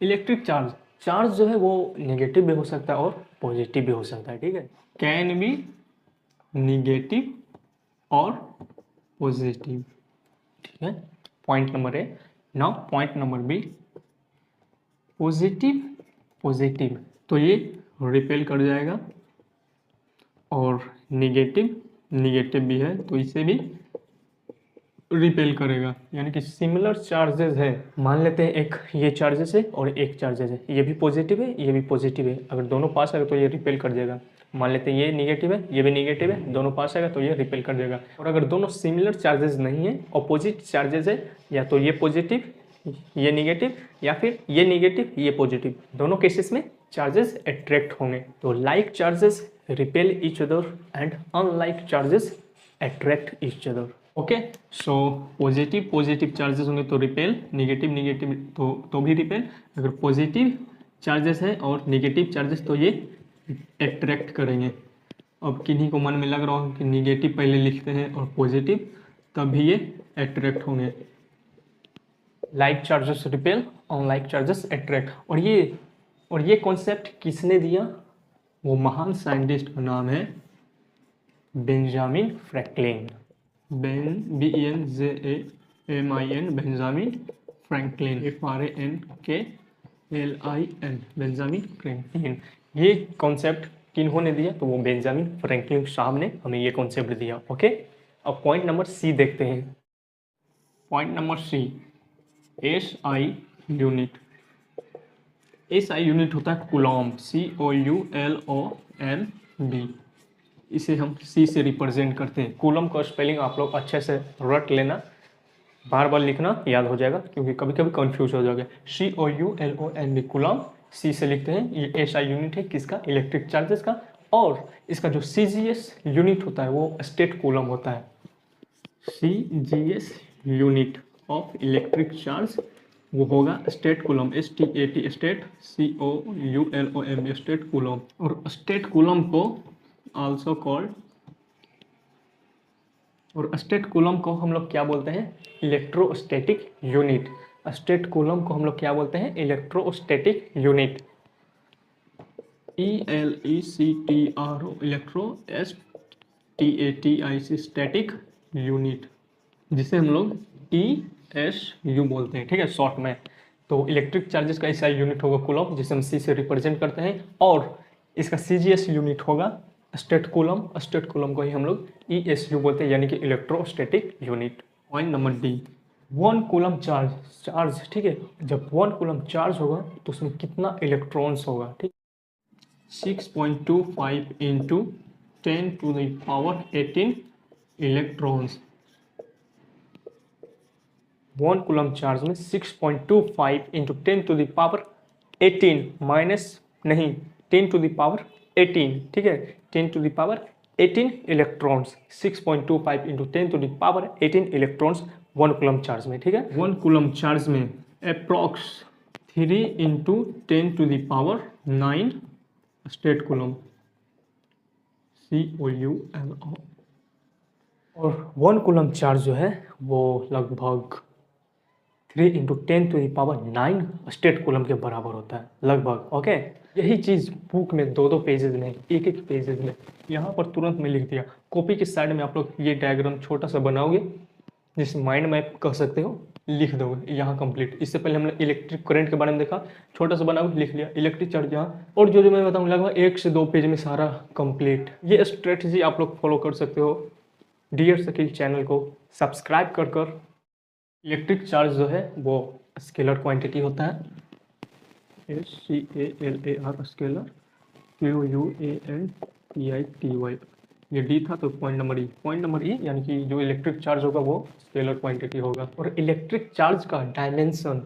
electric charge, charge जो है वो नेगेटिव भी हो सकता है और पॉजिटिव भी हो सकता है, ठीक है। कैन बी नेगेटिव और पॉजिटिव, ठीक है, point number A। Now point number B, positive तो ये रिपेल कर जाएगा, और नेगेटिव भी है तो इसे भी रिपेल करेगा, यानी कि सिमिलर चार्जेस है। मान लेते हैं एक ये चार्जेस है और एक चार्जेस है, ये भी पॉजिटिव है, ये भी पॉजिटिव है, अगर दोनों पास आएगा तो ये रिपेल कर देगा। मान लेते हैं ये नेगेटिव है, ये भी नेगेटिव है, दोनों पास आएगा तो ये रिपेल कर देगा। और अगर दोनों सिमिलर चार्जेस नहीं है, अपोजिट चार्जेस है, या तो ये पॉजिटिव ये नेगेटिव, या फिर ये नेगेटिव ये पॉजिटिव, दोनों केसेस में चार्जेस अट्रैक्ट होंगे। तो like charges repel each other and unlike charges attract each other, okay. So positive charges होंगे तो रिपेल, नेगेटिव तो भी रिपेल। अगर पॉजिटिव चार्जेस है और नेगेटिव चार्जेस तो ये अट्रैक्ट करेंगे। अब किन्हीं को मन में लग रहा हो कि नेगेटिव पहले लिखते हैं और पॉजिटिव, तब भी ये अट्रैक्ट होंगे। Like charges repel, unlike charges attract. और ये कॉन्सेप्ट किसने दिया? वो महान साइंटिस्ट का नाम है Benjamin Franklin. BENJAMIN, Benjamin Franklin, FRANKLIN, Benjamin Franklin. ये कॉन्सेप्ट किन्होंने दिया? तो वो बेंजामिन फ्रैंकलिन साहब ने हमें ये कॉन्सेप्ट दिया। ओके, अब पॉइंट नंबर सी देखते हैं। Point number C, SI unit. SI unit होता है कूलॉम्ब, COULOMB। इसे हम C से रिप्रेजेंट करते हैं। कूलॉम्ब का स्पेलिंग आप लोग अच्छे से रट लेना, बार बार लिखना, याद हो जाएगा, क्योंकि कभी कभी कंफ्यूज हो जाओगे। COULOMB कूलॉम्ब, C से लिखते हैं। ये SI यूनिट है किसका? इलेक्ट्रिक चार्जेस का। और इसका जो CGS यूनिट होता है वो स्टेट कूलॉम्ब होता है। CGS unit of electric charge वो होगा state coulomb, STAT state, COULOMB state coulomb. और स्टेट कूलॉम्ब को आल्सो कॉल्ड, और स्टेट कूलॉम्ब को हम लोग क्या बोलते हैं? Electrostatic unit. स्टेट कूलॉम्ब को हम लोग क्या बोलते हैं? Electrostatic unit. ELECTRO, electro, STATIC static unit, जिसे हम लोग ESU बोलते हैं, ठीक है, शॉर्ट में। तो इलेक्ट्रिक चार्जेस का ऐसा यूनिट होगा कूलॉम्ब, जिसे हम C से रिप्रेजेंट करते हैं। और इसका CGS यूनिट होगा स्टेट कूलॉम्ब। स्टेट कूलॉम्ब को ही हम लोग ESU बोलते हैं, यानी कि electrostatic unit. Point number D, 1 coulomb charge, ठीक है। जब 1 कूलॉम्ब चार्ज होगा तो उसमें कितना इलेक्ट्रॉन्स होगा? ठीक, 6.25 इंटू 10⁻18 इलेक्ट्रॉन्स। 1 कूलॉम्ब चार्ज में 6.25 इंटू 10⁻18 माइनस नहीं 10⁻18, ठीक है, 10⁻18 electrons. 6.25 into 10⁻18 electrons 1 coulomb charge में, ठीक है। 1 कूलॉम्ब चार्ज में approx 3 into 10⁻9 state coulomb, COULOMB। और 1 कूलॉम्ब चार्ज जो है वो लगभग 3 इंटू 10⁻9 स्टेट कूलॉम्ब के बराबर होता है, लगभग। ओके, यही चीज़ बुक में 2-2 पेजेस में, एक पेजेस में, यहाँ पर तुरंत में लिख दिया। कॉपी के साइड में आप लोग ये डायग्राम छोटा सा बनाओगे, जिसे माइंड मैप कह सकते हो, लिख दोगे यहाँ कंप्लीट। इससे पहले हमने इलेक्ट्रिक करंट के बारे में देखा, छोटा सा बनाओगे, लिख लिया इलेक्ट्रिक चार्ज यहाँ। और जो मैं बताऊँ लगभग 1 से 2 पेज में सारा कंप्लीट। ये स्ट्रेटजी आप लोग फॉलो कर सकते हो। डियर शकील चैनल को सब्सक्राइब कर इलेक्ट्रिक चार्ज जो है वो स्केलर क्वांटिटी होता है, SCALAR स्केलर, QUANTITY। ये डी था, तो पॉइंट नंबर ई यानी कि जो इलेक्ट्रिक चार्ज होगा वो स्केलर क्वांटिटी होगा। और इलेक्ट्रिक चार्ज का डायमेंशन,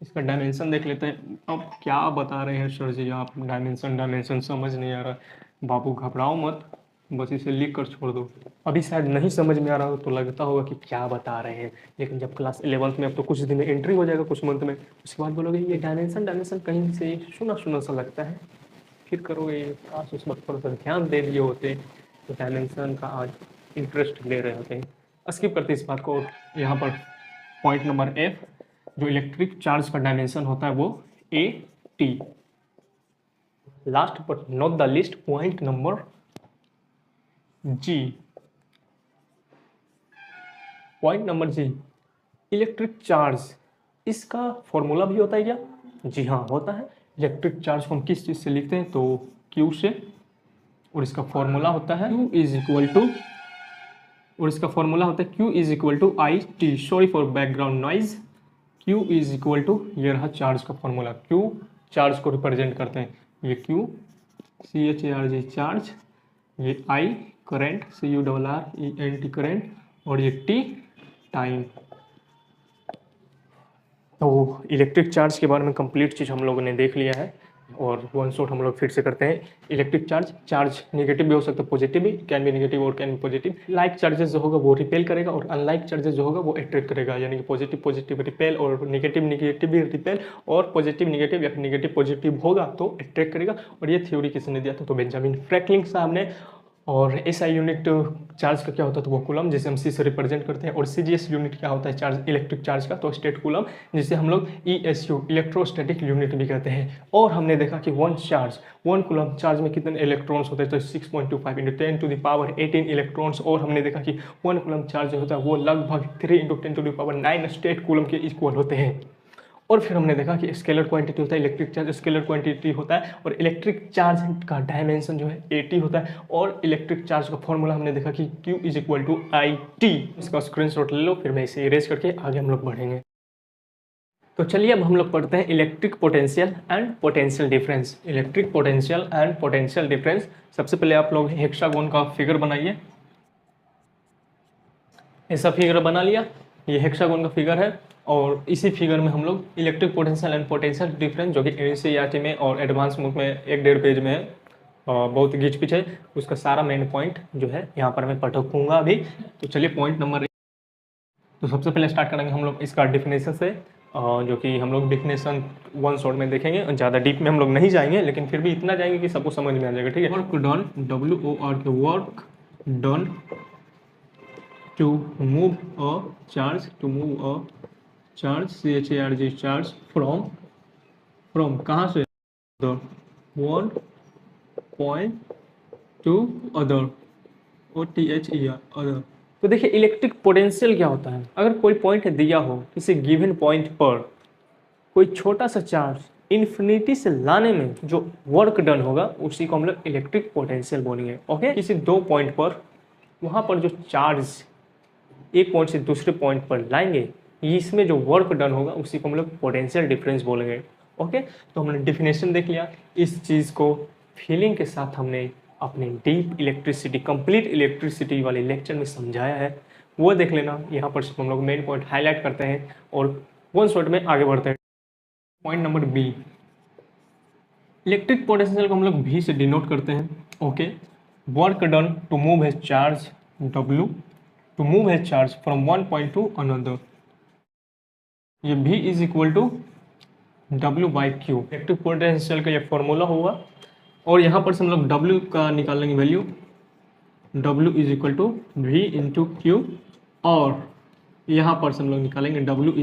इसका डायमेंशन देख लेते हैं। अब क्या बता रहे हैं सर जी आप, डायमेंशन समझ नहीं आ रहा। बाबू घबराओ मत, बस इसे लिख कर छोड़ दो। अभी शायद नहीं समझ में आ रहा हो तो लगता होगा कि क्या बता रहे हैं, लेकिन जब क्लास 11th में, अब तो कुछ दिन में एंट्री हो जाएगा, कुछ मंथ में, उसके बाद बोलोगे ये डायमेंशन कहीं से सुना सा लगता है, फिर करोगे काश उस वक्त पर ध्यान दे दिए होते, तो डायमेंशन का आज इंटरेस्ट ले रहे होते हैं। स्किप करते इस बात को। यहाँ पर पॉइंट नंबर F, जो इलेक्ट्रिक चार्ज का डायमेंशन होता है वो AT। Last but not the list, point number G। Point number G, electric charge, इसका फॉर्मूला भी होता है क्या? जी हाँ, होता है। इलेक्ट्रिक चार्ज को हम किस चीज़ से लिखते हैं? तो Q से, और इसका फॉर्मूला होता है Q इज इक्वल टू, और इसका फॉर्मूला होता है Q is equal to IT, sorry for background noise. Q is equal to, ये रहा चार्ज का फॉर्मूला। Q चार्ज को रिप्रेजेंट करते हैं, ये Q CHARG चार्ज, ये I करंट, CURRENT करंट, और ये T टाइम। तो इलेक्ट्रिक चार्ज के बारे में कंप्लीट चीज़ हम लोगों ने देख लिया है, और वन शॉट हम लोग फिर से करते हैं। इलेक्ट्रिक चार्ज नेगेटिव भी हो सकता है, पॉजिटिव भी, कैन बी नेगेटिव और can be positive. Like charges जो होगा वो रिपेल करेगा, और अनलाइक चार्जेस जो होगा वो अट्रैक्ट करेगा, यानी कि पॉजिटिव रिपेल, और नेगेटिव भी रिपेल, और पॉजिटिव नेगेटिव या नेगेटिव पॉजिटिव होगा तो अट्रैक्ट करेगा। और ये थ्योरी किसने दिया था? तो बेंजामिन फ्रैंकलिन साहब ने और एसआई यूनिट चार्ज का क्या होता है, तो वो कूलम, जिसे हम सी से रिप्रेजेंट करते हैं। और सीजीएस यूनिट क्या होता है, चार्ज, इलेक्ट्रिक चार्ज का, तो स्टेट कूलम, जिसे हम लोग ईएसयू, इलेक्ट्रोस्टैटिक यूनिट भी कहते हैं। और हमने देखा कि वन कूलम चार्ज में कितने इलेक्ट्रॉन्स होते हैं, तो 6.25 × 10⁻18 इलेक्ट्रॉन्स। और हमने देखा कि वन कूलम चार्ज जो होता है वो लगभग 3 × 10⁻9 स्टेट कूलम के इक्वल होते हैं। और फिर हमने देखा कि स्केलर क्वांटिटी होता है, इलेक्ट्रिक चार्ज स्केलर क्वांटिटी होता है, और इलेक्ट्रिक चार्ज का डायमेंशन जो है 80 होता है। और इलेक्ट्रिक चार्ज का फॉर्मूला हमने देखा कि Q = IT। इसका स्क्रीनशॉट ले लो, फिर मैं इसे इरेज करके आगे हम लोग बढ़ेंगे। तो चलिए अब हम लोग पढ़ते हैं electric potential and potential difference. Electric potential and potential difference. सबसे पहले आप लोग हेक्सागोन का फिगर बनाइए। ऐसा फिगर बना लिया, ये हेक्सागोन का फिगर है। और इसी फिगर में हम लोग electric potential and potential difference, जो कि एनसीईआरटी में और एडवांस बुक में 1-1.5 पेज में है, बहुत घिच पिच है, उसका सारा मेन पॉइंट जो है यहाँ पर मैं पढ़ूंगा अभी। तो चलिए पॉइंट नंबर 1। तो सबसे पहले स्टार्ट करेंगे हम लोग इसका डिफिनेशन से, जो कि हम लोग डिफिनेशन वन शॉट में देखेंगे, ज़्यादा डीप में हम लोग नहीं जाएंगे, लेकिन फिर भी इतना जाएंगे कि सबको समझ में आ जाएगा, ठीक है। Work done, WORK, work done to move a charge, CHARG, charge from कहाँ से, the one point to other, OTHER, other। तो देखिए इलेक्ट्रिक पोटेंशियल क्या होता है, अगर कोई पॉइंट दिया हो, किसी गिवन पॉइंट पर कोई छोटा सा चार्ज इन्फिनिटी से लाने में जो वर्क डन होगा उसी को हम लोग इलेक्ट्रिक पोटेंशियल बोलेंगे। ओके, किसी दो पॉइंट पर वहाँ पर जो चार्ज एक पॉइंट से दूसरे पॉइंट पर लाएंगे, इसमें जो वर्क डन होगा उसी को हम लोग पोटेंशियल डिफरेंस बोलेंगे। ओके, तो हमने डिफिनेशन देख लिया। इस चीज़ को फीलिंग के साथ हमने अपने डीप इलेक्ट्रिसिटी, कंप्लीट इलेक्ट्रिसिटी वाले लेक्चर में समझाया है, वो देख लेना। यहाँ पर सिर्फ हम लोग मेन पॉइंट हाईलाइट करते हैं और वन शॉट में आगे बढ़ते हैं। Point number B, electric potential को हम लोग V से डिनोट करते हैं। Okay, work done to move a charge, W, to move a charge from one point to another, ये V = W/Q, इलेक्ट्रिक पोटेंशियल का ये फॉर्मूला होगा। और यहाँ पर से हम लोग W का निकाल लेंगे वैल्यू, W = V × Q, और यहाँ पर से हम लोग निकालेंगे W =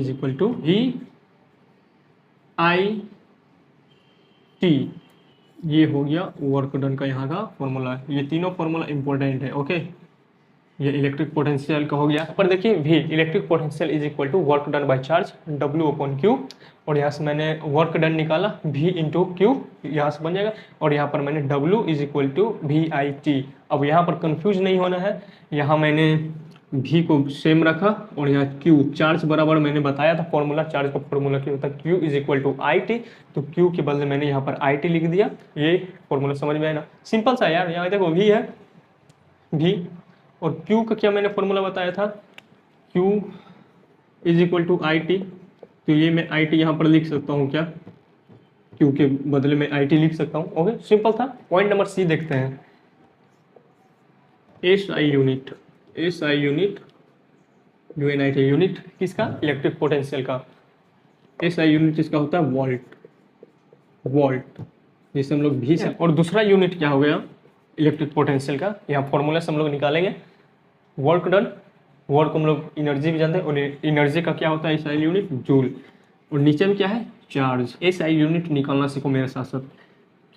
VIT। ये हो गया वर्क डन का यहाँ का फॉर्मूला। ये तीनों फॉर्मूला इंपॉर्टेंट है। ओके, ये इलेक्ट्रिक पोटेंशियल का हो गया। पर देखिए V, electric potential = work done by charge, W/Q। और यहाँ से मैंने वर्क डन निकाला, V × Q, यहाँ से बन जाएगा। और यहाँ पर मैंने W = VIT। अब यहाँ पर कंफ्यूज नहीं होना है, यहाँ मैंने V को सेम रखा और यहाँ Q, चार्ज बराबर मैंने बताया था फॉर्मूला, चार्ज का फॉर्मूला क्या होता है, Q = IT। तो Q के बदले मैंने यहाँ पर IT लिख दिया। ये फॉर्मूला समझ में आया ना, सिंपल सा यार। यहाँ देखो V है, V, और Q का क्या मैंने फॉर्मूला बताया था, Q = IT। तो ये मैं IT यहाँ पर लिख सकता हूँ क्या, Q के बदले में IT लिख सकता हूँ। ओके, सिंपल था। पॉइंट नंबर C देखते हैं, SI यूनिट, UNIT यूनिट किसका, इलेक्ट्रिक पोटेंशियल का। SI यूनिट इसका होता है वोल्ट, जिसे हम लोग V से। और दूसरा यूनिट क्या हो गया इलेक्ट्रिक पोटेंशियल का, यहाँ फॉर्मूला से हम लोग निकालेंगे। वर्क डन, वर्क हम लोग एनर्जी भी जानते हैं, और एनर्जी का क्या होता है SI यूनिट, जूल। और नीचे में क्या है, चार्ज। SI यूनिट निकालना सीखो मेरे साथ साथ।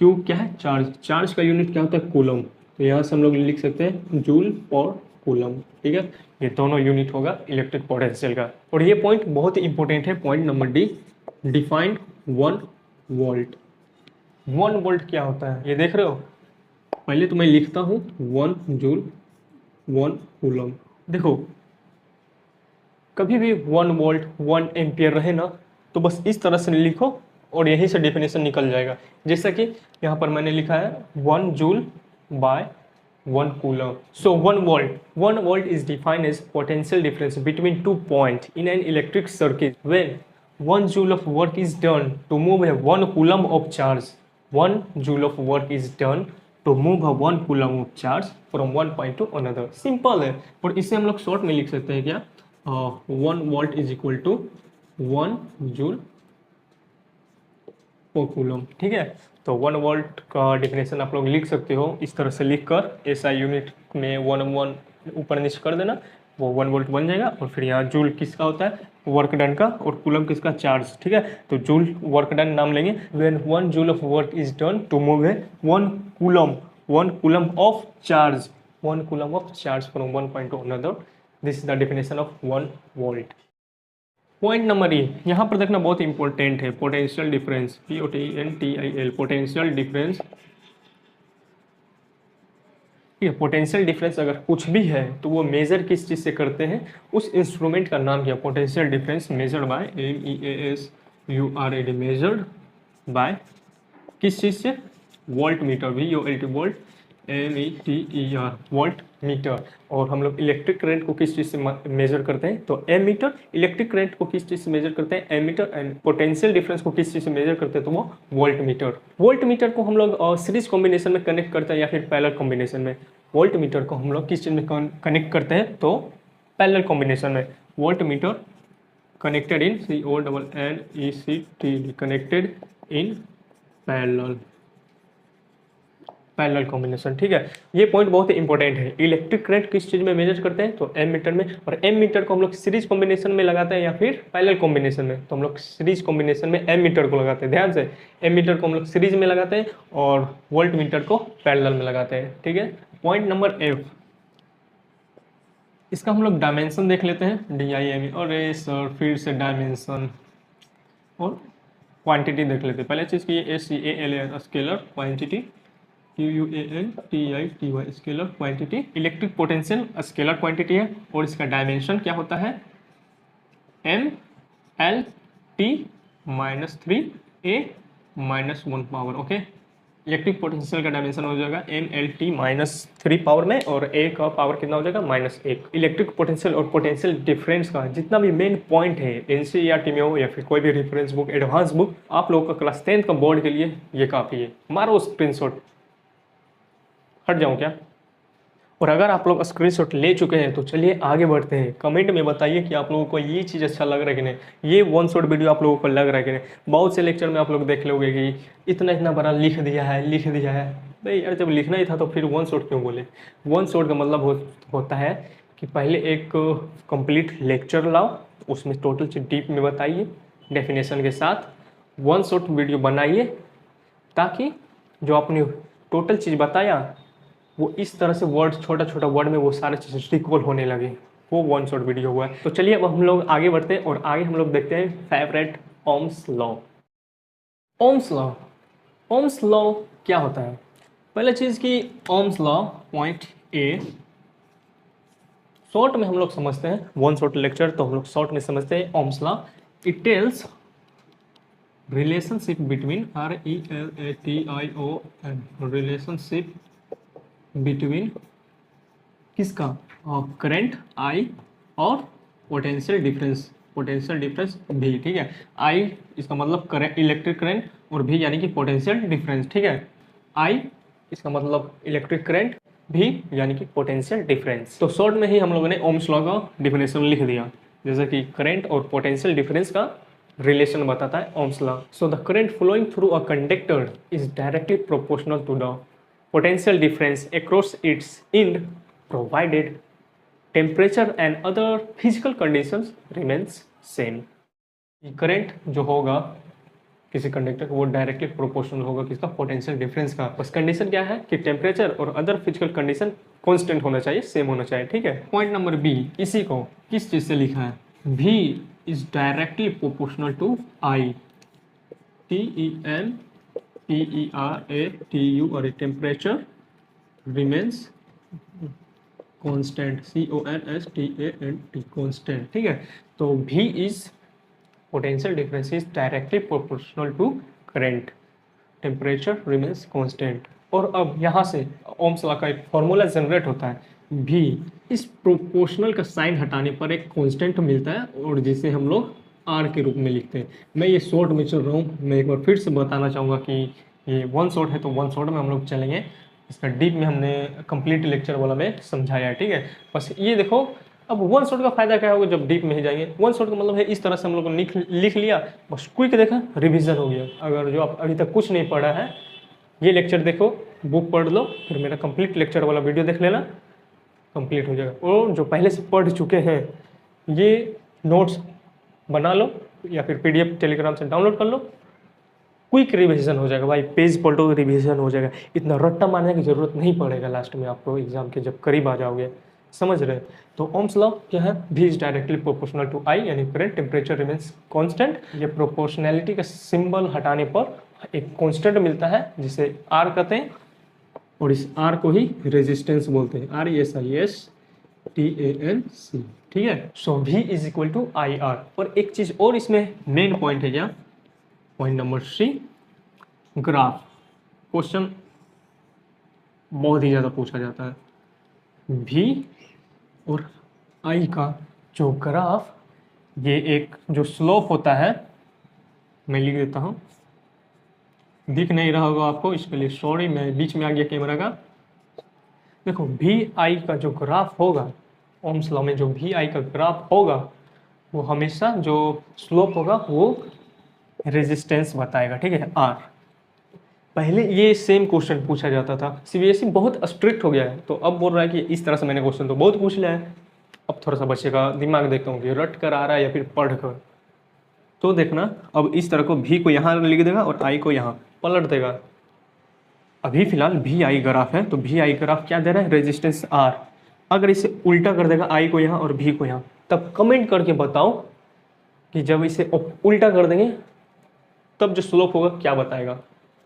Q क्या है, चार्ज। चार्ज का यूनिट क्या होता है, कूलम। तो यहाँ से हम लोग लिख सकते हैं जूल और कूलम, ठीक है। ये दोनों यूनिट होगा इलेक्ट्रिक पोटेंशियल का। और ये पॉइंट बहुत ही इंपॉर्टेंट है, point number D, defined 1 volt. 1 volt क्या होता है ये देख रहे हो। पहले तो मैं लिखता हूँ 1 जूल 1 कूलम। देखो कभी भी 1 वोल्ट 1 एम्पियर रहे ना, तो बस इस तरह से लिखो और यहीं से डेफिनेशन निकल जाएगा। जैसा कि यहाँ पर मैंने लिखा है 1 joule by 1 coulomb. So 1 volt is defined as potential difference between 2 points in an electric circuit when 1 joule of work is done to move a 1 coulomb of charge. 1 joule of work is done to move a 1 coulomb of charge from one point to another. Simple है। और इसे हम लोग short में लिख सकते हैं क्या, 1 वोल्ट = 1 जूल वो कूलम, ठीक है। तो 1 वोल्ट का डिफिनेशन आप लोग लिख सकते हो इस तरह से लिख कर, एसआई यूनिट में 1 ऊपर नीचे कर देना, वो 1 वोल्ट बन जाएगा। और फिर यहाँ जूल किसका होता है, वर्क डन का, और कूलम किसका, चार्ज, ठीक है। तो जूल वर्क डन नाम लेंगे, when 1 joule of work is done to move a 1 coulomb of charge, 1 coulomb of charge from one point to another, this is the definition of 1 volt. Point number A, यहाँ पर देखना बहुत important है, potential difference, POTENTIAL, potential difference. ठीक है, potential difference अगर कुछ भी है तो वो मेजर किस चीज़ से करते हैं, उस इंस्ट्रूमेंट का नाम क्या, potential difference measured by MEASURED, measured by किस चीज़ से, volt meter, VOLT volt, METER volt meter. और हम लोग इलेक्ट्रिक करंट को किस चीज़ से मेजर करते हैं, तो एमीटर। इलेक्ट्रिक करंट को किस चीज़ से मेजर करते हैं, एमीटर। एंड पोटेंशियल डिफरेंस को किस चीज़ से मेजर करते हैं, तो वो वोल्ट मीटर। वोल्ट मीटर को हम लोग सीरीज कॉम्बिनेशन में कनेक्ट करते हैं या फिर पैरेलल कॉम्बिनेशन में। वोल्ट मीटर को हम लोग किस चीज़ में कनेक्ट करते हैं, तो पैरेलल कॉम्बिनेशन में। Volt meter connected in CONNECT, connected in parallel combination, ठीक है। ये पॉइंट बहुत ही इंपॉर्टेंट है। इलेक्ट्रिक करंट किस चीज़ में मेजर करते हैं, तो एम मीटर में। और एम मीटर को हम लोग सीरीज कॉम्बिनेशन में लगाते हैं या फिर पैरेलल कॉम्बिनेशन में, तो हम लोग सीरीज कॉम्बिनेशन में एम मीटर को लगाते हैं। ध्यान से, एम मीटर को हम लोग सीरीज में लगाते हैं और वोल्ट मीटर को पैरेलल में लगाते हैं, ठीक है। पॉइंट नंबर एफ, इसका हम लोग डायमेंशन देख लेते हैं, DIME। और सर फिर से डायमेंशन और क्वांटिटी देख लेते हैं। पहले चीज़ की SCALAR, scalar quantity, QUANTITY, scalar quantity. Electric potential scalar quantity है और इसका डायमेंशन क्या होता है, MLT-3A-1 power, okay. Electric potential का डायमेंशन हो जाएगा MLT-3 पावर में, और A का पावर कितना हो जाएगा, -1। इलेक्ट्रिक पोटेंशियल और पोटेंशियल डिफरेंस का जितना भी मेन पॉइंट है, NCERT में हो या फिर कोई भी रेफरेंस बुक, एडवांस बुक, आप लोगों का क्लास 10th का बोर्ड के लिए ये काफ़ी है। मारो स्क्रीनशॉट, हट जाऊँ क्या। और अगर आप लोग स्क्रीनशॉट ले चुके हैं तो चलिए आगे बढ़ते हैं। कमेंट में बताइए कि आप लोगों को ये चीज़ अच्छा लग रहा है कि नहीं, ये वन शॉट वीडियो आप लोगों को लग रहा है कि नहीं। बहुत से लेक्चर में आप लोग देख लोगे कि इतना बड़ा लिख दिया है। भाई यार, जब लिखना ही था तो फिर वन शॉट क्यों बोले। वन शॉट का मतलब होता है कि पहले एक कंप्लीट लेक्चर लाओ, उसमें टोटल चीज डीप में बताइए डेफिनेशन के साथ, वन शॉट वीडियो बनाइए, ताकि जो आपने टोटल चीज़ बताया वो इस तरह से वर्ड, छोटा छोटा वर्ड में वो सारे चीज़ रिकॉल होने लगे, वो वन शॉट वीडियो हुआ है। तो चलिए अब हम लोग आगे बढ़ते हैं और आगे हम लोग देखते हैं favourite Ohm's law. Ohm's law क्या होता है, पहले चीज़ की Ohm's law point A, short में हम लोग समझते हैं, वन शॉट लेक्चर तो हम लोग शॉर्ट में समझते हैं। Ohm's law, it tells relationship between RELATION, relationship between किसका, करंट I और पोटेंशियल डिफरेंस V, ठीक है। I इसका मतलब करंट, इलेक्ट्रिक करंट, और V यानी कि पोटेंशियल डिफरेंस, ठीक है। I इसका मतलब इलेक्ट्रिक करंट, V यानी कि पोटेंशियल डिफरेंस। तो शॉर्ट में ही हम लोगों ने ओम्स लॉ का डिफिनेशन लिख दिया, जैसे कि करंट और पोटेंशियल डिफरेंस का रिलेशन बताता है Ohm's law. So the current flowing through a conductor is directly proportional to the potential difference across its end provided temperature and other physical conditions remains same। Current जो होगा किसी conductor को वो directly proportional होगा किसका, potential difference का। बस condition क्या है कि टेम्परेचर और अदर फिजिकल कंडीशन कांस्टेंट होना चाहिए, सेम होना चाहिए, ठीक है। पॉइंट नंबर बी, इसी को किस चीज से लिखा है, V is directly proportional to I, TEMPERATU, और temperature remains constant, CONSTANT, constant, ठीक है। तो V is potential difference is directly proportional to current, temperature remains constant. और अब यहाँ से ओम्स लॉ का एक फॉर्मूला जनरेट होता है, V इस प्रोपोर्शनल का साइन हटाने पर एक कांस्टेंट मिलता है, और जिसे हम लोग R के रूप में लिखते हैं। मैं ये शॉर्ट में चल रहा हूँ, मैं एक बार फिर से बताना चाहूँगा कि ये वन शॉट है, तो वन शॉट में हम लोग चलेंगे, इसका डीप में हमने कंप्लीट लेक्चर वाला में समझाया है, ठीक है। बस ये देखो, अब वन शॉट का फायदा क्या होगा जब डीप में ही जाएंगे, वन शॉट का मतलब है इस तरह से हम लोग को लिख लिया, बस क्विक देखा रिवीजन हो गया। अगर जो आप अभी तक कुछ नहीं पढ़ा है, ये लेक्चर देखो, बुक पढ़ लो, फिर मेरा कंप्लीट लेक्चर वाला वीडियो देख लेना, कंप्लीट हो जाएगा। और जो पहले से पढ़ चुके हैं ये नोट्स बना लो या फिर PDF टेलीग्राम से डाउनलोड कर लो, क्विक रिवीजन हो जाएगा भाई, पेज पलटो रिवीजन हो जाएगा, इतना रट्टा मारने की जरूरत नहीं पड़ेगा लास्ट में आपको एग्जाम के जब करीब आ जाओगे, समझ रहे। तो ओम्स लॉ क्या है, V is directly proportional to I, यानी करंट टेम्परेचर रिमेन्स कांस्टेंट। ये प्रोपोर्शनैलिटी का सिंबल हटाने पर एक कांस्टेंट मिलता है जिसे R कहते हैं, और इस R को ही रेजिस्टेंस बोलते हैं, RESISTANC, ठीक है। So V is equal to IR। और एक चीज और इसमें मेन पॉइंट है क्या, पॉइंट नंबर 3, ग्राफ। क्वेश्चन बहुत ही ज़्यादा पूछा जाता है, V और I का जो ग्राफ, ये एक जो स्लोप होता है, मैं लिख देता हूँ, दिख नहीं रहा होगा आपको, इसके लिए सॉरी, मैं बीच में आ गया कैमरा का। देखो VI का जो ग्राफ होगा, ओम्स लॉ में जो VI का ग्राफ होगा वो हमेशा जो स्लोप होगा वो रेजिस्टेंस बताएगा, ठीक है, R। पहले ये सेम क्वेश्चन पूछा जाता था, CBSE बहुत स्ट्रिक्ट हो गया है, तो अब बोल रहा है कि इस तरह से मैंने क्वेश्चन तो बहुत पूछ लिया है, अब थोड़ा सा बच्चे का दिमाग देखता हूँ कि रट कर आ रहा है या फिर पढ़ कर। तो देखना, अब इस तरह को V को यहाँ लिख देगा और I को यहाँ पलट देगा। अभी फिलहाल VI ग्राफ है, तो VI ग्राफ क्या दे रहा है, रेजिस्टेंस R। अगर इसे उल्टा कर देगा I को यहाँ और V को यहाँ, तब कमेंट करके बताओ कि जब इसे उल्टा कर देंगे तब जो स्लोप होगा क्या बताएगा,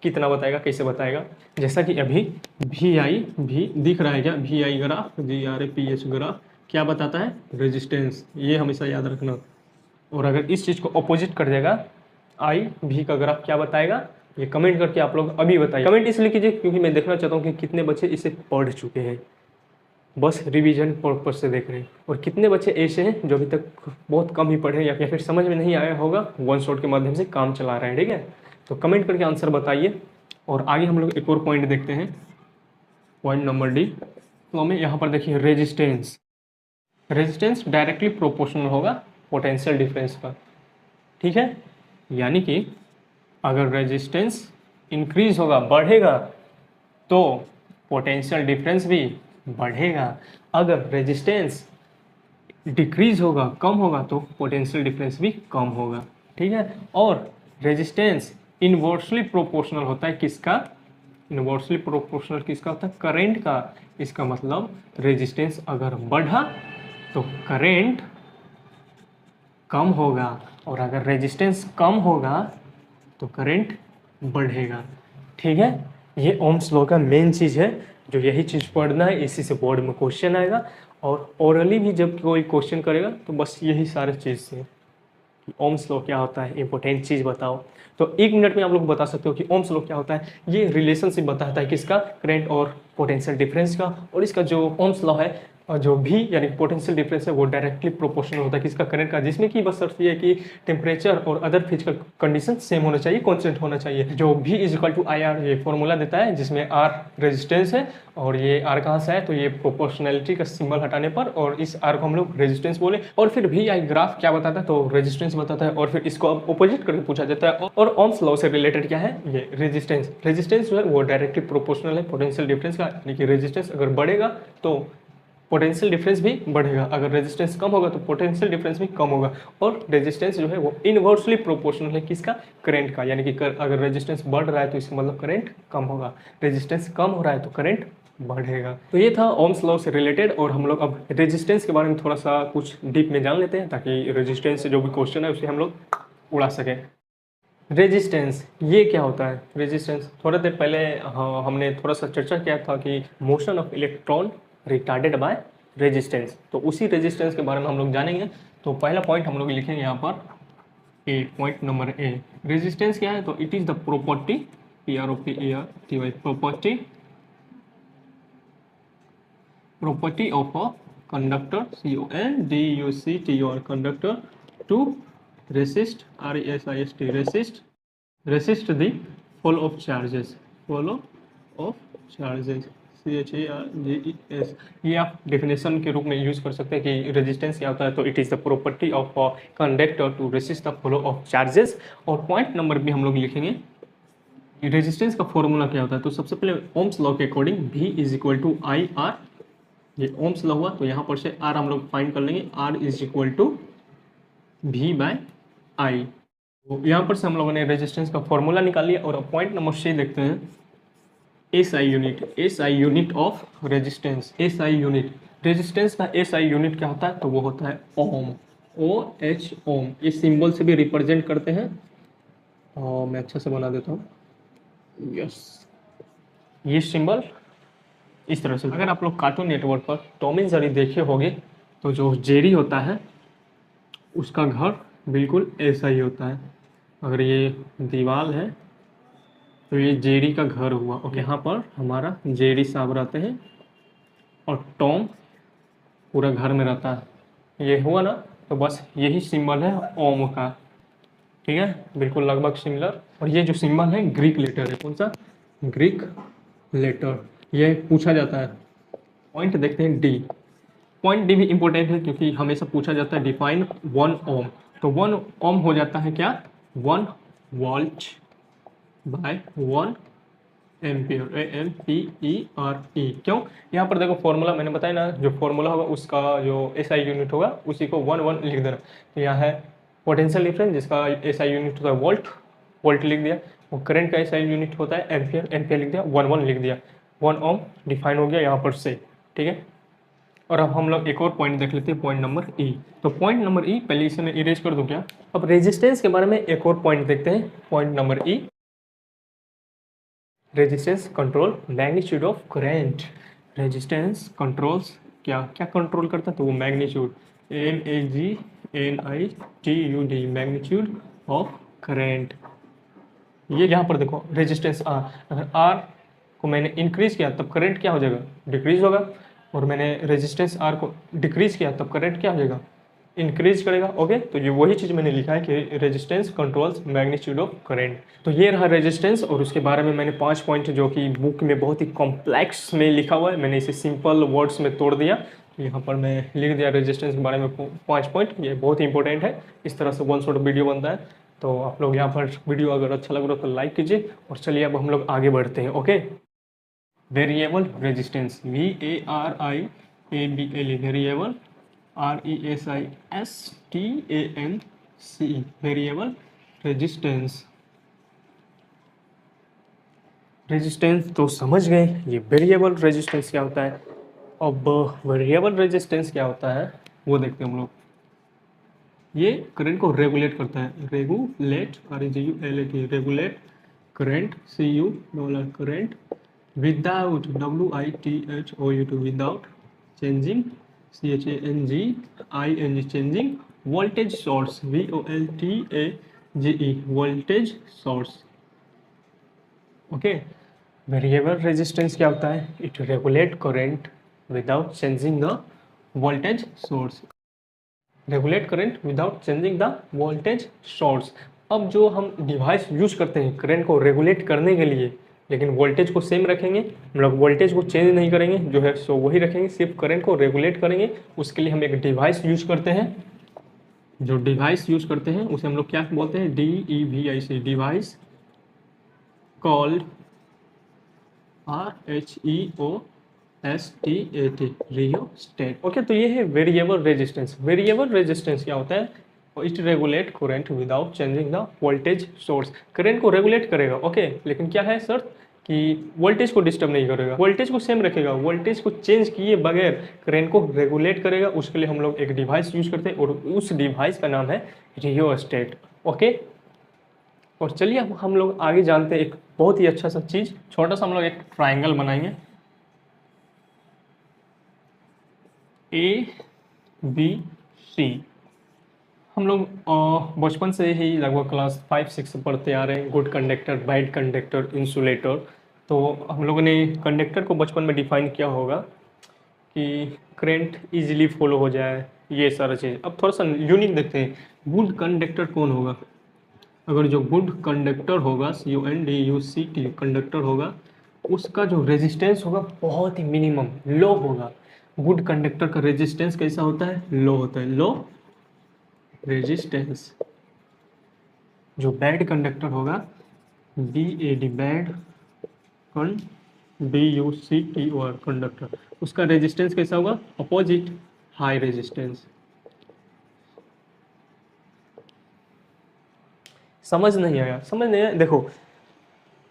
कितना बताएगा, कैसे बताएगा। जैसा कि अभी भी दिख रहा है क्या, VI ग्राफ, GRAPH ग्राफ क्या बताता है, रेजिस्टेंस, ये हमेशा याद रखना। और अगर इस चीज़ को अपोजिट कर देगा, V का ग्राफ क्या बताएगा, ये कमेंट करके आप लोग अभी बताइए। कमेंट इसलिए कीजिए क्योंकि मैं देखना चाहता हूँ कि कितने बच्चे इसे पढ़ चुके हैं, बस रिवीजन पर्पज से देख रहे हैं, और कितने बच्चे ऐसे हैं जो अभी तक बहुत कम ही पढ़े या फिर समझ में नहीं आया होगा, वन शॉट के माध्यम से काम चला रहे हैं, ठीक है। तो कमेंट करके आंसर बताइए। और आगे हम लोग एक और पॉइंट देखते हैं, पॉइंट नंबर D। तो हमें यहाँ पर देखिए रेजिस्टेंस, रेजिस्टेंस डायरेक्टली प्रोपोर्शनल होगा पोटेंशियल डिफरेंस का, ठीक है। यानी कि अगर रेजिस्टेंस इंक्रीज होगा, बढ़ेगा, तो पोटेंशियल डिफरेंस भी बढ़ेगा। अगर रेजिस्टेंस डिक्रीज होगा, कम होगा, तो पोटेंशियल डिफरेंस भी कम होगा, ठीक है। और रेजिस्टेंस इनवर्सली प्रोपोर्शनल होता है किसका, इनवर्सली प्रोपोर्शनल किसका होता है, करंट का। इसका मतलब रेजिस्टेंस अगर बढ़ा तो करंट कम होगा, और अगर रेजिस्टेंस कम होगा तो करंट बढ़ेगा, ठीक है। ये ओम्स लॉ का मेन चीज़ है, जो यही चीज़ पढ़ना है, इसी से बोर्ड में क्वेश्चन आएगा। और ओरली भी जब कोई क्वेश्चन करेगा तो बस यही सारे चीज़ से, ओम्स लॉ क्या होता है, इंपॉर्टेंट चीज़ बताओ। तो 1 मिनट में आप लोग बता सकते हो कि ओम्स लॉ क्या होता है। ये रिलेशनशिप बताता है किसका, करंट और पोटेंशियल डिफरेंस का। और इसका जो ओम्स लॉ है, और जो भी यानी पोटेंशियल डिफरेंस है, वो डायरेक्टली प्रोपोर्शनल होता है किसका, करंट का, जिसमें कि बस शर्त ये है कि टेम्परेचर और अदर फिजिकल कंडीशन सेम होना चाहिए, कांस्टेंट होना चाहिए। जो V is equal to IR ये फॉर्मूला देता है, जिसमें R रेजिस्टेंस है, और ये R कहाँ से है, तो ये प्रोपोर्शनैलिटी का सिंबल हटाने पर, और इस R को हम लोग रेजिस्टेंस बोले। और फिर VI ग्राफ क्या बताता है, तो रेजिस्टेंस बताता है, और फिर इसको अब अपोजिट करके पूछा जाता है। और ओम्स लॉ से रिलेटेड क्या है, ये रेजिस्टेंस, रेजिस्टेंस जो है वो डायरेक्टली प्रोपोर्शनल है पोटेंशियल डिफरेंस का, यानी कि रेजिस्टेंस अगर बढ़ेगा तो पोटेंशियल डिफरेंस भी बढ़ेगा, अगर रेजिस्टेंस कम होगा तो पोटेंशियल डिफरेंस भी कम होगा। और रेजिस्टेंस जो है वो इनवर्सली प्रोपोर्शनल है किसका, करंट का, यानी कि अगर रेजिस्टेंस बढ़ रहा है तो इसका मतलब करंट कम होगा, रेजिस्टेंस कम हो रहा है तो करंट बढ़ेगा। तो ये था ओम्स लॉ से रिलेटेड। और हम लोग अब रेजिस्टेंस के बारे में थोड़ा सा कुछ डीप में जान लेते हैं, ताकि रेजिस्टेंस से जो भी क्वेश्चन है उसे हम लोग उड़ा सकें। रेजिस्टेंस ये क्या होता है, रेजिस्टेंस थोड़ा देर पहले हमने थोड़ा सा चर्चा किया था कि motion of electron retarded by resistance, तो उसी रेजिस्टेंस के बारे में हम लोग जानेंगे। तो पहला पॉइंट हम लोग लिखेंगे यहाँ पर A, point number A, resistance क्या है, तो it is the property, PROPERTY, property of a conductor, CONDUCTOR, conductor to resist, RESIST, resist the flow of charges, flow of charges, CHARGES, ये आप डेफिनेशन के रूप में यूज़ कर सकते हैं कि रेजिस्टेंस क्या होता है। तो it is the property of conductor to resist the flow of charges. और पॉइंट नंबर भी हम लोग लिखेंगे रेजिस्टेंस का फॉर्मूला क्या होता है। तो सबसे पहले ओम्स लॉ के according V is equal to I R, ये ओम्स लॉ हुआ, तो यहाँ पर से R हम लोग फाइंड कर लेंगे, R is equal to V by I. तो यहाँ पर से हम लोगों ने रेजिस्टेंस का फॉर्मूला निकाल लिया। और पॉइंट नंबर C देखते हैं, SI unit, SI unit of resistance, SI unit, resistance का SI यूनिट क्या होता है, तो वो होता है ओम, OH ओम। ये सिंबल से भी रिप्रेजेंट करते हैं, और मैं अच्छा से बना देता हूँ, यस, ये सिंबल इस तरह से। अगर आप लोग कार्टून नेटवर्क पर टॉम एंड जेरी देखे होंगे, तो जो जेरी होता है उसका घर बिल्कुल ऐसा ही होता है। अगर ये दीवार है तो ये जेरी का घर हुआ, और यहाँ पर हमारा जेरी साहब रहते हैं और टॉम पूरा घर में रहता है, ये हुआ ना। तो बस यही सिंबल है ओम का, ठीक है, बिल्कुल लगभग सिमिलर। और ये जो सिंबल है ग्रीक लेटर है, कौन सा, ग्रीक लेटर, ये पूछा जाता है। पॉइंट देखते हैं डी, पॉइंट डी भी इंपॉर्टेंट है क्योंकि हमेशा पूछा जाता है डिफाइन 1 ओम। तो 1 ओम हो जाता है क्या, 1 वोल्ट बाय 1 एम्पियर, AMPERE। क्यों, यहाँ पर देखो फॉर्मूला मैंने बताया ना, जो फॉर्मूला होगा उसका जो SI यूनिट होगा उसी को 1 लिख देना। तो यहाँ है पोटेंशियल डिफरेंस जिसका SI यूनिट होता है वोल्ट, वोल्ट लिख दिया। और करंट का SI यूनिट होता है एम्पियर, एम्पियर लिख दिया, 1 लिख दिया, 1 ओम डिफाइन हो गया यहाँ पर से, ठीक है। और अब हम लोग एक और पॉइंट देख लेते हैं, पॉइंट नंबर E। तो पॉइंट नंबर E, पहले इसे मैं इरेज कर दूं क्या। अब रेजिस्टेंस के बारे में एक और पॉइंट देखते हैं, point number E, resistance control magnitude of current. Resistance controls क्या क्या कंट्रोल करता है, तो वो magnitude, MAGNITUD, magnitude of current. ये यहाँ पर देखो रेजिस्टेंस R, अगर R को मैंने इंक्रीज किया तब करंट क्या हो जाएगा, डिक्रीज होगा। और मैंने रेजिस्टेंस R को डिक्रीज किया तब करंट क्या हो जाएगा, इंक्रीज करेगा। ओके, तो ये वही चीज़ मैंने लिखा है कि resistance controls magnitude of current. तो ये रहा रेजिस्टेंस, और उसके बारे में मैंने 5 पॉइंट जो कि बुक में बहुत ही कॉम्प्लेक्स में लिखा हुआ है, मैंने इसे सिंपल वर्ड्स में तोड़ दिया। यहाँ पर मैं लिख दिया रेजिस्टेंस के बारे में 5 पॉइंट, ये बहुत ही इंपॉर्टेंट है। इस तरह से 1 शॉट वीडियो बनता है। तो आप लोग यहाँ पर वीडियो अगर अच्छा लग रहा हो तो लाइक कीजिए। और चलिए अब हम लोग आगे बढ़ते हैं। Okay, variable resistance, VARIABLE, variable, RESISTANCE, variable resistance. Resistance तो समझ गए, ये वेरिएबल रेजिस्टेंस क्या होता है। अब वेरिएबल रेजिस्टेंस क्या होता है वो देखते हैं हम लोग। ये करंट को रेगुलेट करता है, regulate, REGULATE, regulate current, CU current, without, WITHOUT, without changing, CHANGING, changing voltage source, VOLTAGE, voltage source. Okay, variable resistance क्या होता है, it regulate current without changing the voltage source, regulate current without changing the voltage source. अब जो हम device use करते हैं current को regulate करने के लिए, लेकिन वोल्टेज को सेम रखेंगे, हम लोग वोल्टेज को चेंज नहीं करेंगे, जो है सो वही रखेंगे, सिर्फ करंट को रेगुलेट करेंगे। उसके लिए हम एक डिवाइस यूज करते हैं, जो डिवाइस यूज करते हैं उसे हम लोग क्या बोलते हैं, DEVIC, device called RHEOSTAT, rheostat. Okay, तो ये है वेरिएबल रेजिस्टेंस। वेरिएबल रेजिस्टेंस क्या होता है, it regulate current without changing the voltage source. Current को रेगुलेट करेगा, ओके, लेकिन क्या है शर्त कि वोल्टेज को डिस्टर्ब नहीं करेगा, वोल्टेज को सेम रखेगा, वोल्टेज को चेंज किए बगैर करंट को रेगुलेट करेगा। उसके लिए हम लोग एक डिवाइस यूज करते हैं, और उस डिवाइस का नाम है रियोस्टेट। ओके, और चलिए अब हम लोग आगे जानते हैं एक बहुत ही अच्छा सा चीज़, छोटा सा हम लोग एक ट्राइंगल बनाएंगे, ABC। हम लोग बचपन से ही लगभग क्लास 5-6 पढ़ते आ रहे हैं, good conductor, bad conductor, insulator. तो हम लोगों ने कंडक्टर को बचपन में डिफाइन किया होगा कि करंट इजीली फॉलो हो जाए, ये सारा चीज़। अब थोड़ा सा यूनिक देखते हैं, गुड कंडक्टर कौन होगा। अगर जो गुड कंडक्टर होगा, CONDUCT कंडक्टर होगा, उसका जो रेजिस्टेंस होगा बहुत ही मिनिमम लो होगा। गुड कंडक्टर का रेजिस्टेंस कैसा होता है? लो होता है, लो रेजिस्टेंस। जो बैड कंडक्टर होगा, BAD बैड, BUCTOR कंडक्टर, उसका रेजिस्टेंस कैसा होगा? Opposite, high resistance. समझ नहीं आया? समझ नहीं आया? देखो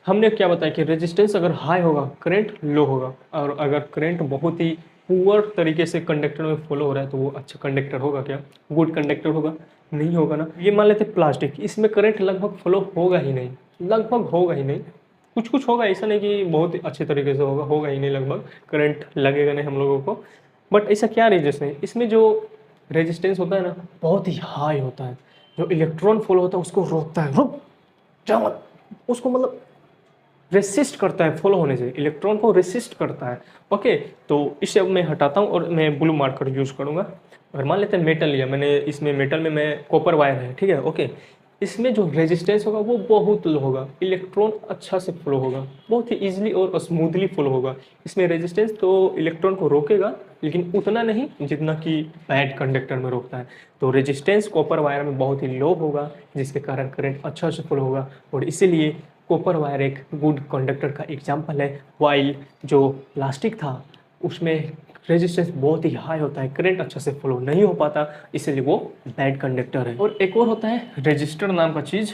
हमने क्या बताया कि रेजिस्टेंस अगर हाई होगा करंट लो होगा, और अगर करंट बहुत ही पुअर तरीके से कंडक्टर में फ्लो हो रहा है तो वो अच्छा कंडक्टर होगा क्या? गुड कंडक्टर होगा? नहीं होगा ना। ये मान लेते प्लास्टिक, इसमें करंट लगभग फ्लो होगा ही नहीं, लगभग होगा ही नहीं। कुछ कुछ होगा, ऐसा नहीं कि बहुत ही अच्छे तरीके से होगा, होगा ही नहीं, लगभग करंट लगेगा नहीं हम लोगों को। बट ऐसा क्या रीजन है? इसमें जो रेजिस्टेंस होता है ना बहुत ही हाई होता है, जो इलेक्ट्रॉन फ्लो होता है उसको रोकता है, रुक जा मत, उसको मतलब रेसिस्ट करता है फ्लो होने से, इलेक्ट्रॉन को रेसिस्ट करता है। ओके, तो इसे अब मैं हटाता हूँ और मैं ब्लू मार्कर यूज करूँगा। अगर मान लेते हैं मेटल लिया मैंने, इसमें मेटल में मैं कॉपर वायर है, ठीक है, ओके, इसमें जो रेजिस्टेंस होगा वो बहुत लो होगा, इलेक्ट्रॉन अच्छा से फ्लो होगा, बहुत ही ईजिली और स्मूथली फ्लो होगा। इसमें रेजिस्टेंस तो इलेक्ट्रॉन को रोकेगा लेकिन उतना नहीं जितना कि बैड कंडक्टर में रोकता है। तो रेजिस्टेंस कॉपर वायर में बहुत ही लो होगा, जिसके कारण करंट अच्छा से फ्लो होगा, और इसीलिए कॉपर वायर एक गुड कंडक्टर का एग्जाम्पल है। वाइल जो प्लास्टिक था उसमें रेजिस्टेंस बहुत ही हाई होता है, करंट अच्छा से फ्लो नहीं हो पाता, इसलिए वो बैड कंडक्टर है। और एक और होता है रेजिस्टर नाम का चीज़,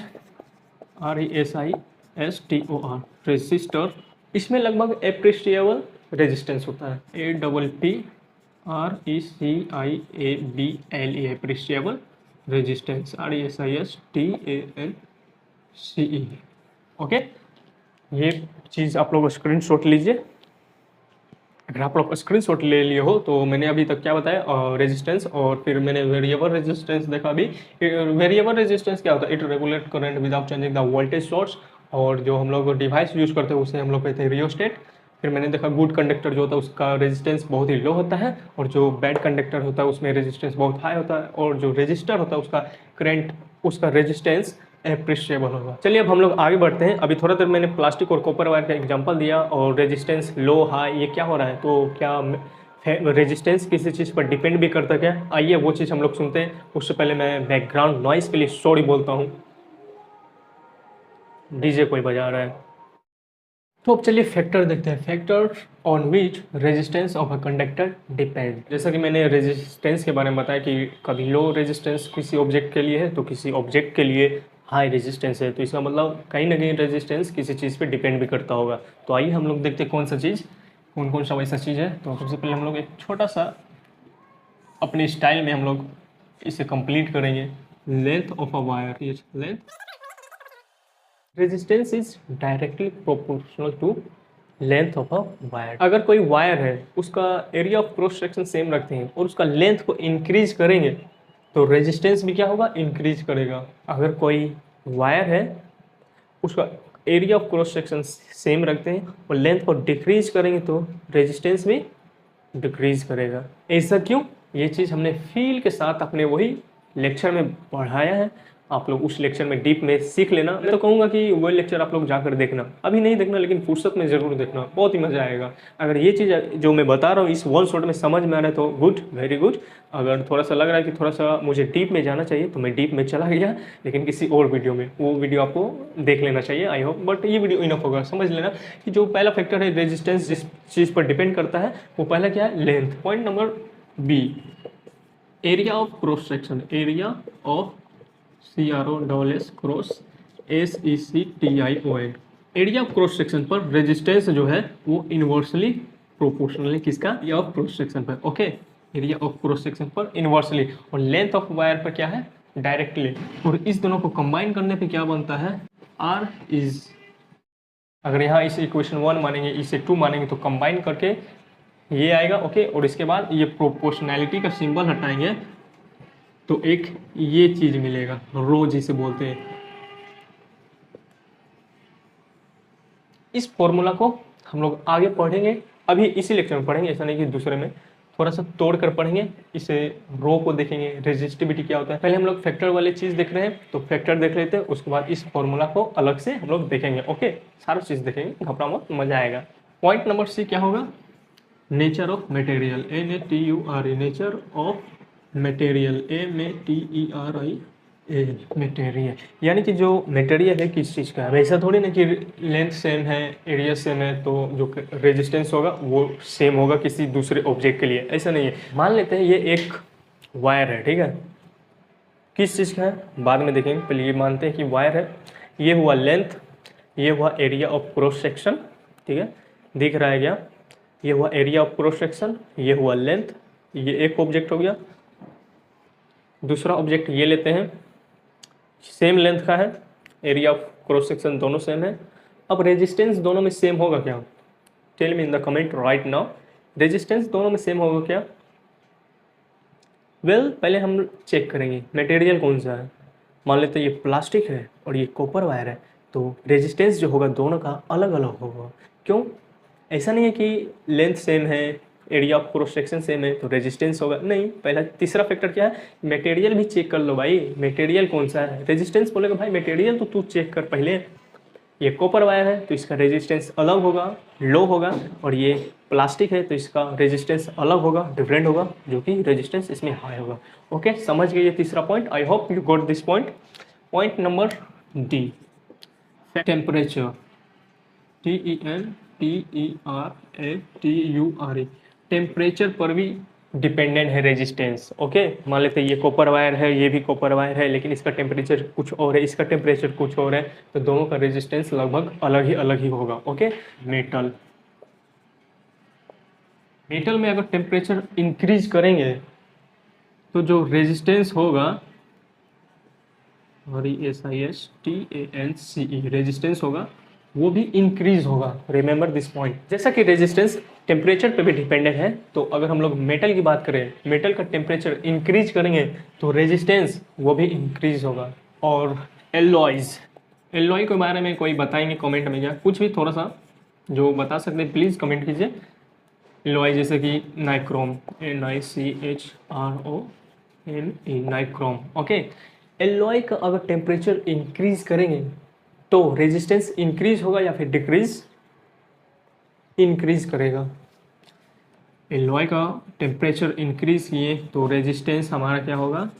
RESISTOR, रेजिस्टर। इसमें लगभग एप्रिशिएबल रेजिस्टेंस होता है, APPRECIABLE, appreciable resistance, RESISTANCE। Okay, ये चीज़ आप लोग स्क्रीनशॉट लीजिए। अगर आप लोग स्क्रीनशॉट ले लिए हो तो मैंने अभी तक क्या बताया, रेजिस्टेंस, और फिर मैंने वेरिएबल रेजिस्टेंस देखा। अभी वेरिएबल रेजिस्टेंस क्या होता है? It regulate current without changing the voltage source, और जो हम लोग डिवाइस यूज करते हैं उसे हम लोग कहते हैं रियोस्टेट। फिर मैंने देखा गुड कंडक्टर जो होता है उसका रेजिस्टेंस बहुत ही लो होता है, और जो बैड कंडक्टर होता है उसमें रेजिस्टेंस बहुत हाई होता है, और जो रेजिस्टर होता है उसका करंट, उसका रेजिस्टेंस एप्रिशिएबल होगा। चलिए अब हम लोग आगे बढ़ते हैं। अभी थोड़ा देर मैंने प्लास्टिक और कॉपर वायर का एग्जांपल दिया, और रेजिस्टेंस लो हाई ये क्या हो रहा है, तो क्या रेजिस्टेंस किसी चीज़ पर डिपेंड भी करता है क्या? आइए वो चीज़ हम लोग सुनते हैं। उससे पहले मैं बैकग्राउंड नॉइस के लिए सॉरी बोलता हूँ, डीजे कोई बजा रहा है। तो अब चलिए फैक्टर देखते हैं, factor on which resistance of a conductor depend. जैसा कि मैंने रेजिस्टेंस के बारे में बताया कि कभी लो रेजिस्टेंस किसी ऑब्जेक्ट के लिए है तो किसी ऑब्जेक्ट के लिए हाई रेजिस्टेंस है, तो इसका मतलब कहीं ना कहीं रेजिस्टेंस किसी चीज़ पे डिपेंड भी करता होगा। तो आइए हम लोग देखते हैं कौन सा चीज़, कौन कौन सा वैसा चीज़ है। तो सबसे पहले हम लोग एक छोटा सा अपने स्टाइल में हम लोग इसे कंप्लीट करेंगे। लेंथ ऑफ अ वायर, ये length, resistance is directly proportional to length of a wire. अगर कोई वायर है उसका area of cross section same रखते हैं और उसका लेंथ को इंक्रीज करेंगे तो रेजिस्टेंस भी क्या होगा? इंक्रीज करेगा। अगर कोई वायर है उसका area of cross section same रखते हैं और लेंथ को डिक्रीज करेंगे तो रेजिस्टेंस भी डिक्रीज करेगा। ऐसा क्यों? ये चीज़ हमने फील के साथ अपने वही लेक्चर में पढ़ाया है, आप लोग उस लेक्चर में डीप में सीख लेना। मैं तो कहूँगा कि वो लेक्चर आप लोग जाकर देखना, अभी नहीं देखना लेकिन फुर्सत में ज़रूर देखना, बहुत ही मज़ा आएगा। अगर ये चीज़ जो मैं बता रहा हूँ इस वन शॉट में समझ में आ रहा है तो गुड, वेरी गुड। अगर थोड़ा सा लग रहा है कि थोड़ा सा मुझे डीप में जाना चाहिए तो मैं डीप में चला गया, लेकिन किसी और वीडियो में, वो वीडियो आपको देख लेना चाहिए आई होप। बट ये वीडियो इनफ होगा, समझ लेना कि जो पहला फैक्टर है रेजिस्टेंस जिस चीज़ पर डिपेंड करता है वो पहला क्या है? Length. Point number B, area of cross section, area of CROSS cross SECTION, area of cross section पर रेजिस्टेंस जो है वो इनवर्सली प्रोपोर्शनल है किसका? एरिया ऑफ क्रॉस सेक्शन पर। Okay, area of cross section पर इनवर्सली, और लेंथ ऑफ वायर पर क्या है? डायरेक्टली। और इस दोनों को कंबाइन करने पे क्या बनता है? R इज, अगर यहाँ इसे इक्वेशन 1 मानेंगे इसे 2 मानेंगे तो कंबाइन करके ये आएगा। ओके, और इसके बाद ये प्रोपोर्शनैलिटी का सिंबल हटाएंगे तो एक ये चीज मिलेगा, रो जिसे बोलते हैं। इस फॉर्मूला को हम लोग आगे पढ़ेंगे, अभी इसी लेक्चर में पढ़ेंगे, ऐसा नहीं कि दूसरे में। थोड़ा सा तोड़ कर पढ़ेंगे, इसे रो को देखेंगे, रेजिस्टिविटी क्या होता है। पहले हम लोग फैक्टर वाली चीज़ देख रहे हैं तो फैक्टर देख लेते हैं, उसके बाद इस फॉर्मूला को अलग से हम लोग देखेंगे। ओके, सारा चीज़ देखेंगे, घबरा मत, मजा आएगा। पॉइंट नंबर सी क्या होगा, nature of material, NATURE, nature of material, MATERIAL, material, यानी कि जो मटेरियल है किस चीज़ का है। वैसा थोड़ी ना कि लेंथ सेम है, एरिया सेम है तो जो रेजिस्टेंस होगा वो सेम होगा किसी दूसरे ऑब्जेक्ट के लिए, ऐसा नहीं है। मान लेते हैं ये एक वायर है, ठीक है, किस चीज़ का है बाद में देखेंगे, पहले ये मानते हैं कि वायर है। ये हुआ लेंथ, ये हुआ एरिया ऑफ क्रॉस सेक्शन, ठीक है, दिख रहा है क्या, ये हुआ एरिया ऑफ क्रॉस सेक्शन, ये हुआ लेंथ, ये एक ऑब्जेक्ट हो गया। दूसरा ऑब्जेक्ट ये लेते हैं, सेम लेंथ का है, एरिया ऑफ क्रॉस सेक्शन दोनों सेम है। अब रेजिस्टेंस दोनों में सेम होगा क्या, tell me in the comment right now, resistance दोनों में सेम होगा क्या। वेल पहले हम चेक करेंगे मटेरियल कौन सा है। मान लेते हैं ये प्लास्टिक है और ये कॉपर वायर है, तो रेजिस्टेंस जो होगा दोनों का अलग अलग होगा। क्यों, ऐसा नहीं है कि लेंथ सेम है, area of cross section same है तो रेजिस्टेंस होगा, नहीं। पहला तीसरा फैक्टर क्या है, मटेरियल भी चेक कर लो भाई, मटेरियल कौन सा है। रेजिस्टेंस बोलेगा भाई मटेरियल तो तू चेक कर पहले, ये कॉपर वायर है तो इसका रेजिस्टेंस अलग होगा, लो होगा, और ये प्लास्टिक है तो इसका रेजिस्टेंस अलग होगा, डिफरेंट होगा, जो कि रेजिस्टेंस इसमें हाई होगा। ओके, समझ गए ये तीसरा point, I hope you got this point. Point number D, temperature, TEMPERATURE, temperature पर भी डिपेंडेंट है रेजिस्टेंस। ओके, मान लेते हैं ये कॉपर वायर है, ये भी कॉपर वायर है, लेकिन इसका टेम्परेचर कुछ और है, इसका टेम्परेचर कुछ और है, तो दोनों का रेजिस्टेंस लगभग अलग ही होगा। ओके, मेटल, मेटल में अगर टेम्परेचर इंक्रीज करेंगे तो जो रेजिस्टेंस होगा, RESISTANCE, रेजिस्टेंस होगा वो भी इंक्रीज होगा। रिमेंबर दिस पॉइंट, जैसा कि रेजिस्टेंस टेम्परेचर पे भी डिपेंडेंट है, तो अगर हम लोग मेटल की बात करें, मेटल का टेम्परेचर इंक्रीज करेंगे तो रेजिस्टेंस वो भी इंक्रीज होगा। और एलॉयज, एलॉय के बारे में कोई बताएंगे कमेंट में क्या, कुछ भी थोड़ा सा जो बता सकते हैं प्लीज़ कमेंट कीजिए। एलॉय जैसे कि nichrome, NICHROME, nichrome. Okay, alloy का अगर टेम्परेचर इंक्रीज करेंगे तो रेजिस्टेंस इंक्रीज होगा या फिर डिक्रीज, इंक्रीज करेगा। एलॉय का टेम्परेचर इंक्रीज किए तो रेजिस्टेंस हमारा क्या होगा,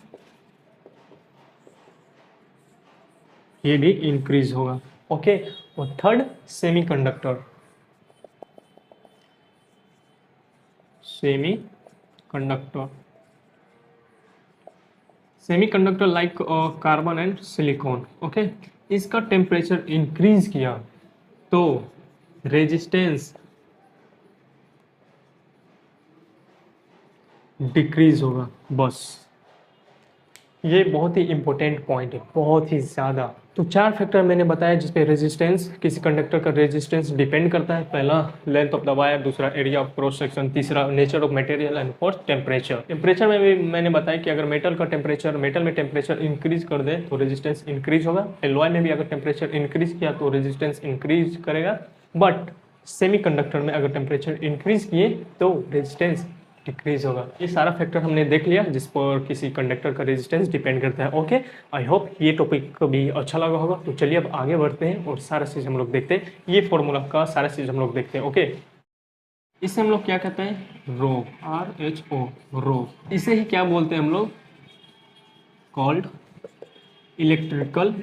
ये भी इंक्रीज होगा। ओके, और third semiconductor, semiconductor, semiconductor like carbon and silicon. Okay, इसका टेम्परेचर इंक्रीज किया तो रेजिस्टेंस डिक्रीज होगा। बस ये बहुत ही इंपॉर्टेंट पॉइंट है, बहुत ही ज़्यादा। तो चार फैक्टर मैंने बताया जिसपे रेजिस्टेंस, किसी कंडक्टर का रेजिस्टेंस डिपेंड करता है। पहला लेंथ ऑफ द वायर, दूसरा एरिया ऑफ क्रॉस सेक्शन, तीसरा nature of material, and fourth temperature. Temperature में भी मैंने बताया कि अगर मेटल का टेम्परेचर, मेटल में टेम्परेचर इंक्रीज कर दे तो रेजिस्टेंस इंक्रीज होगा। एलॉय में भी अगर टेम्परेचर इंक्रीज किया तो रेजिस्टेंस इंक्रीज करेगा, बट सेमीकंडक्टर में अगर टेम्परेचर इंक्रीज किए तो रेजिस्टेंस डिक्रीज होगा। ये सारा फैक्टर हमने देख लिया जिस पर किसी कंडक्टर का रेजिस्टेंस डिपेंड करता है। ओके, आई होप ये टॉपिक भी अच्छा लगा होगा। तो चलिए अब आगे बढ़ते हैं और सारा चीज़ हम लोग देखते हैं, ये फॉर्मूला का सारा चीज़ हम लोग देखते हैं। ओके, इसे हम लोग क्या कहते हैं, रो, RHO, रो। इसे ही क्या बोलते हैं हम लोग, called electrical,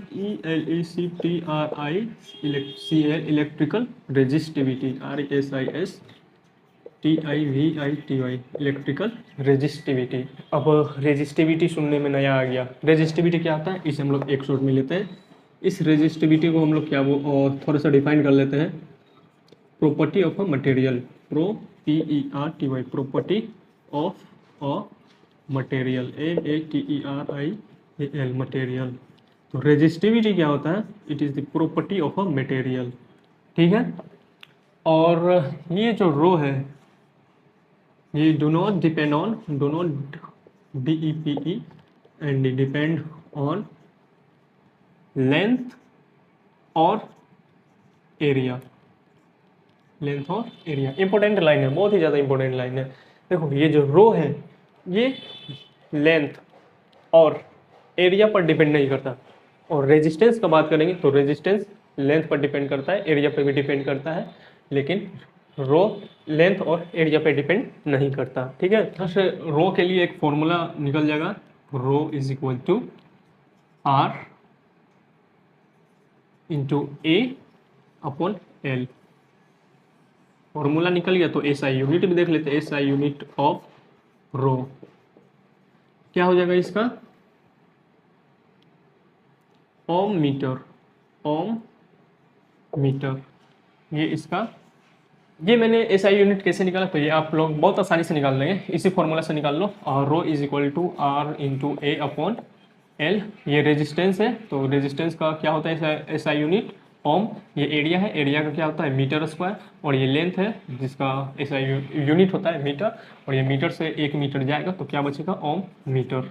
ELECTRICL, electrical resistivity, RESISTIVITY, electrical resistivity. अब रेजिस्टिविटी सुनने में नया आ गया, रेजिस्टिविटी क्या होता है इसे हम लोग एक शॉट में लेते हैं। इस रेजिस्टिविटी को हम लोग क्या वो थोड़ा सा डिफाइन कर लेते हैं, property of a material, PERTY, property of a material, MATERIAL, material. तो रेजिस्टिविटी क्या होता है, it is the property of a material, ठीक है। और ये जो रो है ये do not depend on, do not DEPE, and depend on length और एरिया, लेंथ और एरिया। इंपॉर्टेंट लाइन है, बहुत ही ज़्यादा इंपॉर्टेंट लाइन है। देखो ये जो रो है ये लेंथ और एरिया पर डिपेंड नहीं करता, और रेजिस्टेंस का बात करेंगे तो रेजिस्टेंस लेंथ पर डिपेंड करता है, एरिया पर भी डिपेंड करता है, लेकिन रो लेंथ और एरिया पे डिपेंड नहीं करता। ठीक है, यहाँ से रो के लिए एक फॉर्मूला निकल जाएगा, rho is equal to R into A upon L. Formula निकल गया तो एसआई यूनिट भी देख लेते हैं, एसआई यूनिट ऑफ रो क्या हो जाएगा इसका, ओम मीटर, ओम मीटर। ये इसका, ये मैंने एसआई यूनिट कैसे निकाला, तो ये आप लोग बहुत आसानी से निकाल लेंगे, इसी फॉर्मूला से निकाल लो। और rho is equal to R into A upon L. ये रेजिस्टेंस है, तो रेजिस्टेंस का क्या होता है एसआई यूनिट ओम। ये एरिया है, एरिया का क्या होता है मीटर स्क्वायर, और ये लेंथ है जिसका एसआई यूनिट होता है मीटर, और ये मीटर से 1 मीटर जाएगा तो क्या बचेगा ओम मीटर।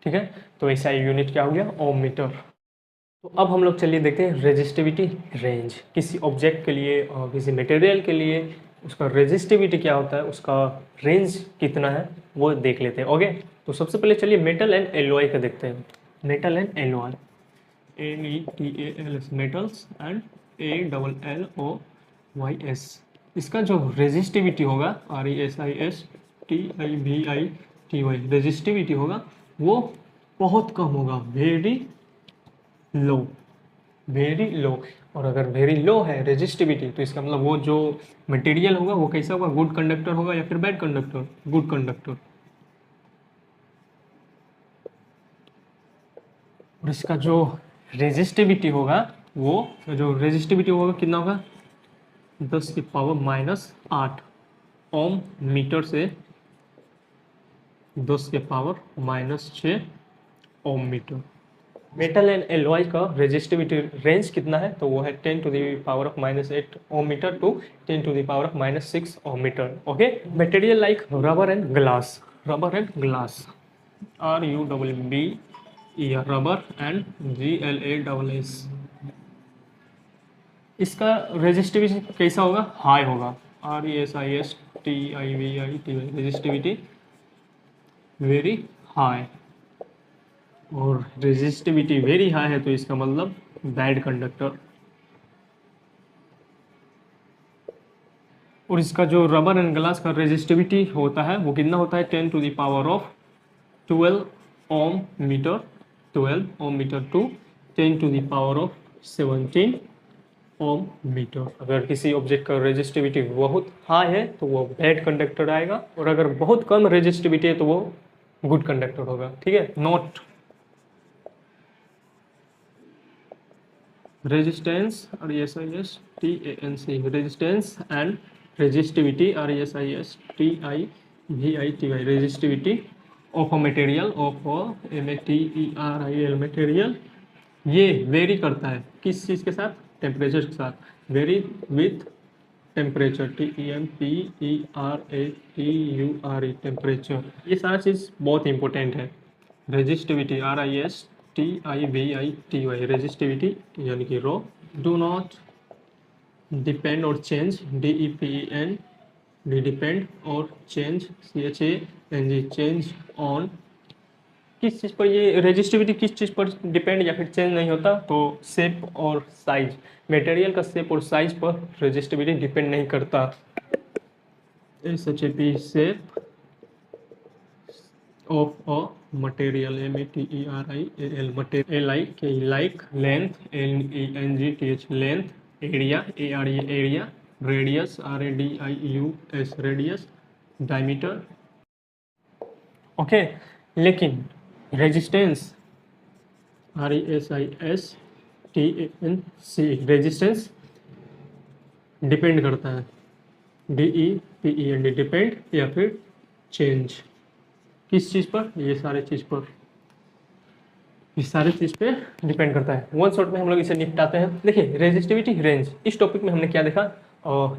ठीक है, तो एसआई यूनिट क्या हो गया ओम मीटर। तो अब हम लोग चलिए देखते हैं रेजिस्टिविटी रेंज। किसी ऑब्जेक्ट के लिए और किसी मटेरियल के लिए उसका रेजिस्टिविटी क्या होता है, उसका रेंज कितना है वो देख लेते हैं। ओके, तो सबसे पहले चलिए मेटल एंड एलॉय का देखते हैं। Metal and alloy, METALS metals and ALLOYS। इसका जो रेजिस्टिविटी होगा RESISTIVITY रेजिस्टिविटी होगा वो बहुत कम होगा, वेरी लो, वेरी लो। और अगर वेरी लो है रेजिस्टिविटी तो इसका मतलब वो जो मटेरियल होगा वो कैसा होगा, गुड कंडक्टर होगा या फिर बैड कंडक्टर, गुड कंडक्टर। और इसका जो रेजिस्टिविटी होगा वो जो रेजिस्टिविटी होगा कितना होगा 10 की पावर -8 ओम मीटर से 10 के power -6 ohm metre. Metal and alloy का रेजिस्टिविटी रेंज कितना है, तो वो है 10 to the power of -8 ohm metre to 10 to the power of -6 ohm metre. Okay, material like rubber and glass, rubber and glass, RUBB rubber and GLASS। इसका resistivity कैसा होगा, high होगा, RESISTIVITY रेजिस्टिविटी वेरी हाई। और resistivity very high है तो इसका मतलब bad conductor. और इसका जो रबर एंड ग्लास का रेजिस्टिविटी होता है वो कितना होता है 10 to the power of 12 ohm metre, 12 ohm metre to 10 to the power of 17 ohm metre. अगर किसी ऑब्जेक्ट का रेजिस्टिविटी बहुत हाई है तो वो बैड कंडक्टर आएगा, और अगर बहुत कम रेजिस्टिविटी है तो वो गुड कंडक्टर होगा। ठीक है, note resistance RESISTANC, resistance and resistivity RESISTIVITY resistivity of a material, of METERIAL material. ये वेरी करता है किस चीज़ के साथ, टेम्परेचर के साथ, very with temperature, TEMPERATURE temperature. ये सारा चीज़ बहुत इंपॉर्टेंट है। रेजिस्टिविटी RISTIVITY रेजिस्टिविटी यानी कि रो, डू नॉट डिपेंड और चेंज, DEPEND डिपेंड और चेंज, CHANG चेंज ऑन। किस चीज़ पर ये रेजिस्टिविटी किस चीज़ पर डिपेंड या फिर चेंज नहीं होता, तो शेप और साइज, मटेरियल का शेप और साइज पर रेजिस्टिविटी डिपेंड नहीं करता। SHAP shape of a material, METERIAL material, like length, LENGTH length, area, AREA area, radius, RADIUS radius, diameter. Okay, लेकिन रेजिस्टेंस RESISTANC रेजिस्टेंस डिपेंड करता है, DEPEND डिपेंड या फिर चेंज, किस चीज़ पर, ये सारे चीज़ पर, इस सारे चीज़ पे डिपेंड करता है। वन शॉट में हम लोग इसे निपटाते हैं। देखिए रेजिस्टिविटी रेंज, इस टॉपिक में हमने क्या देखा,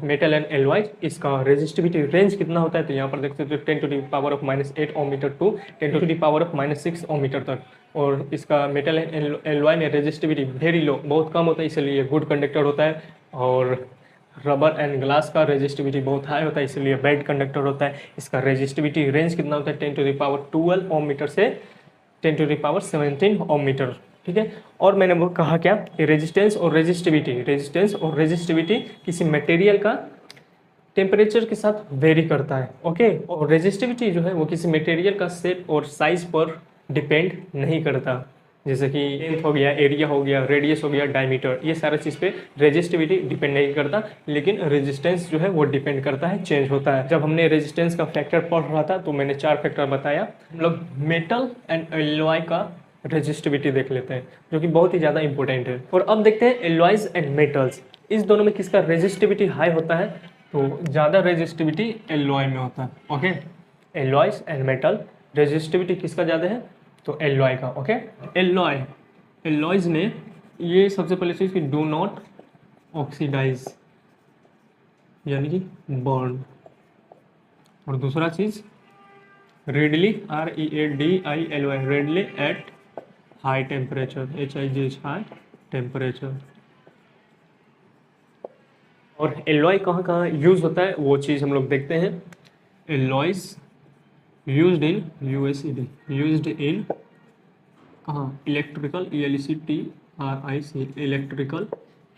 मेटल एंड एलॉय, इसका रेजिस्टिविटी रेंज कितना होता है, तो यहाँ पर देख सकते हो 10 to the power of -8 ohm metre to 10 to the power of -6 ohm metre तक। और इसका मेटल एंड एलॉय में रेजिस्टिविटी वेरी लो, बहुत कम होता है, इसलिए गुड कंडक्टर होता है। और रबर एंड ग्लास का रेजिस्टिविटी बहुत हाई होता है, इसलिए बैड कंडक्टर होता है। इसका रेजिस्टिविटी रेंज कितना होता है 10⁻12 ओम मीटर से 10⁻17 ओम मीटर, ठीक है। और मैंने वो कहा क्या कि रेजिस्टेंस और रेजिस्टिविटी किसी मटेरियल का टेम्परेचर के साथ वेरी करता है, ओके। और रेजिस्टिविटी जो है वो किसी मटेरियल का शेप और साइज पर डिपेंड नहीं करता, जैसे कि लेंथ हो गया, एरिया हो गया, रेडियस हो गया, डायमीटर, ये सारा चीज़ पे रेजिस्टिविटी डिपेंड नहीं करता, लेकिन रेजिस्टेंस जो है वो डिपेंड करता है, चेंज होता है। जब हमने रेजिस्टेंस का फैक्टर पढ़ रहा था तो मैंने 4 फैक्टर बताया। हम लोग मेटल एंड एलॉय का रेजिस्टिविटी देख लेते हैं, जो कि बहुत ही ज़्यादा इंपॉर्टेंट है। और अब देखते हैं एलॉयज एंड मेटल्स, इस दोनों में किसका रेजिस्टिविटी हाई होता है, तो ज़्यादा रेजिस्टिविटी एलॉय में होता है, okay. Alloys and metal resistivity किसका ज़्यादा है, तो एलॉय का, ओके। एलॉयज में ये सबसे पहले चीज़ कि डू नॉट ऑक्सीडाइज यानी कि बर्न, और दूसरा चीज़ readily READILY readily at high temperature, HIG high temperature. और एलॉय कहाँ कहाँ यूज होता है वो चीज़ हम लोग देखते हैं। Alloys used in USED, used in कहाँ, electrical ELECTRIC electrical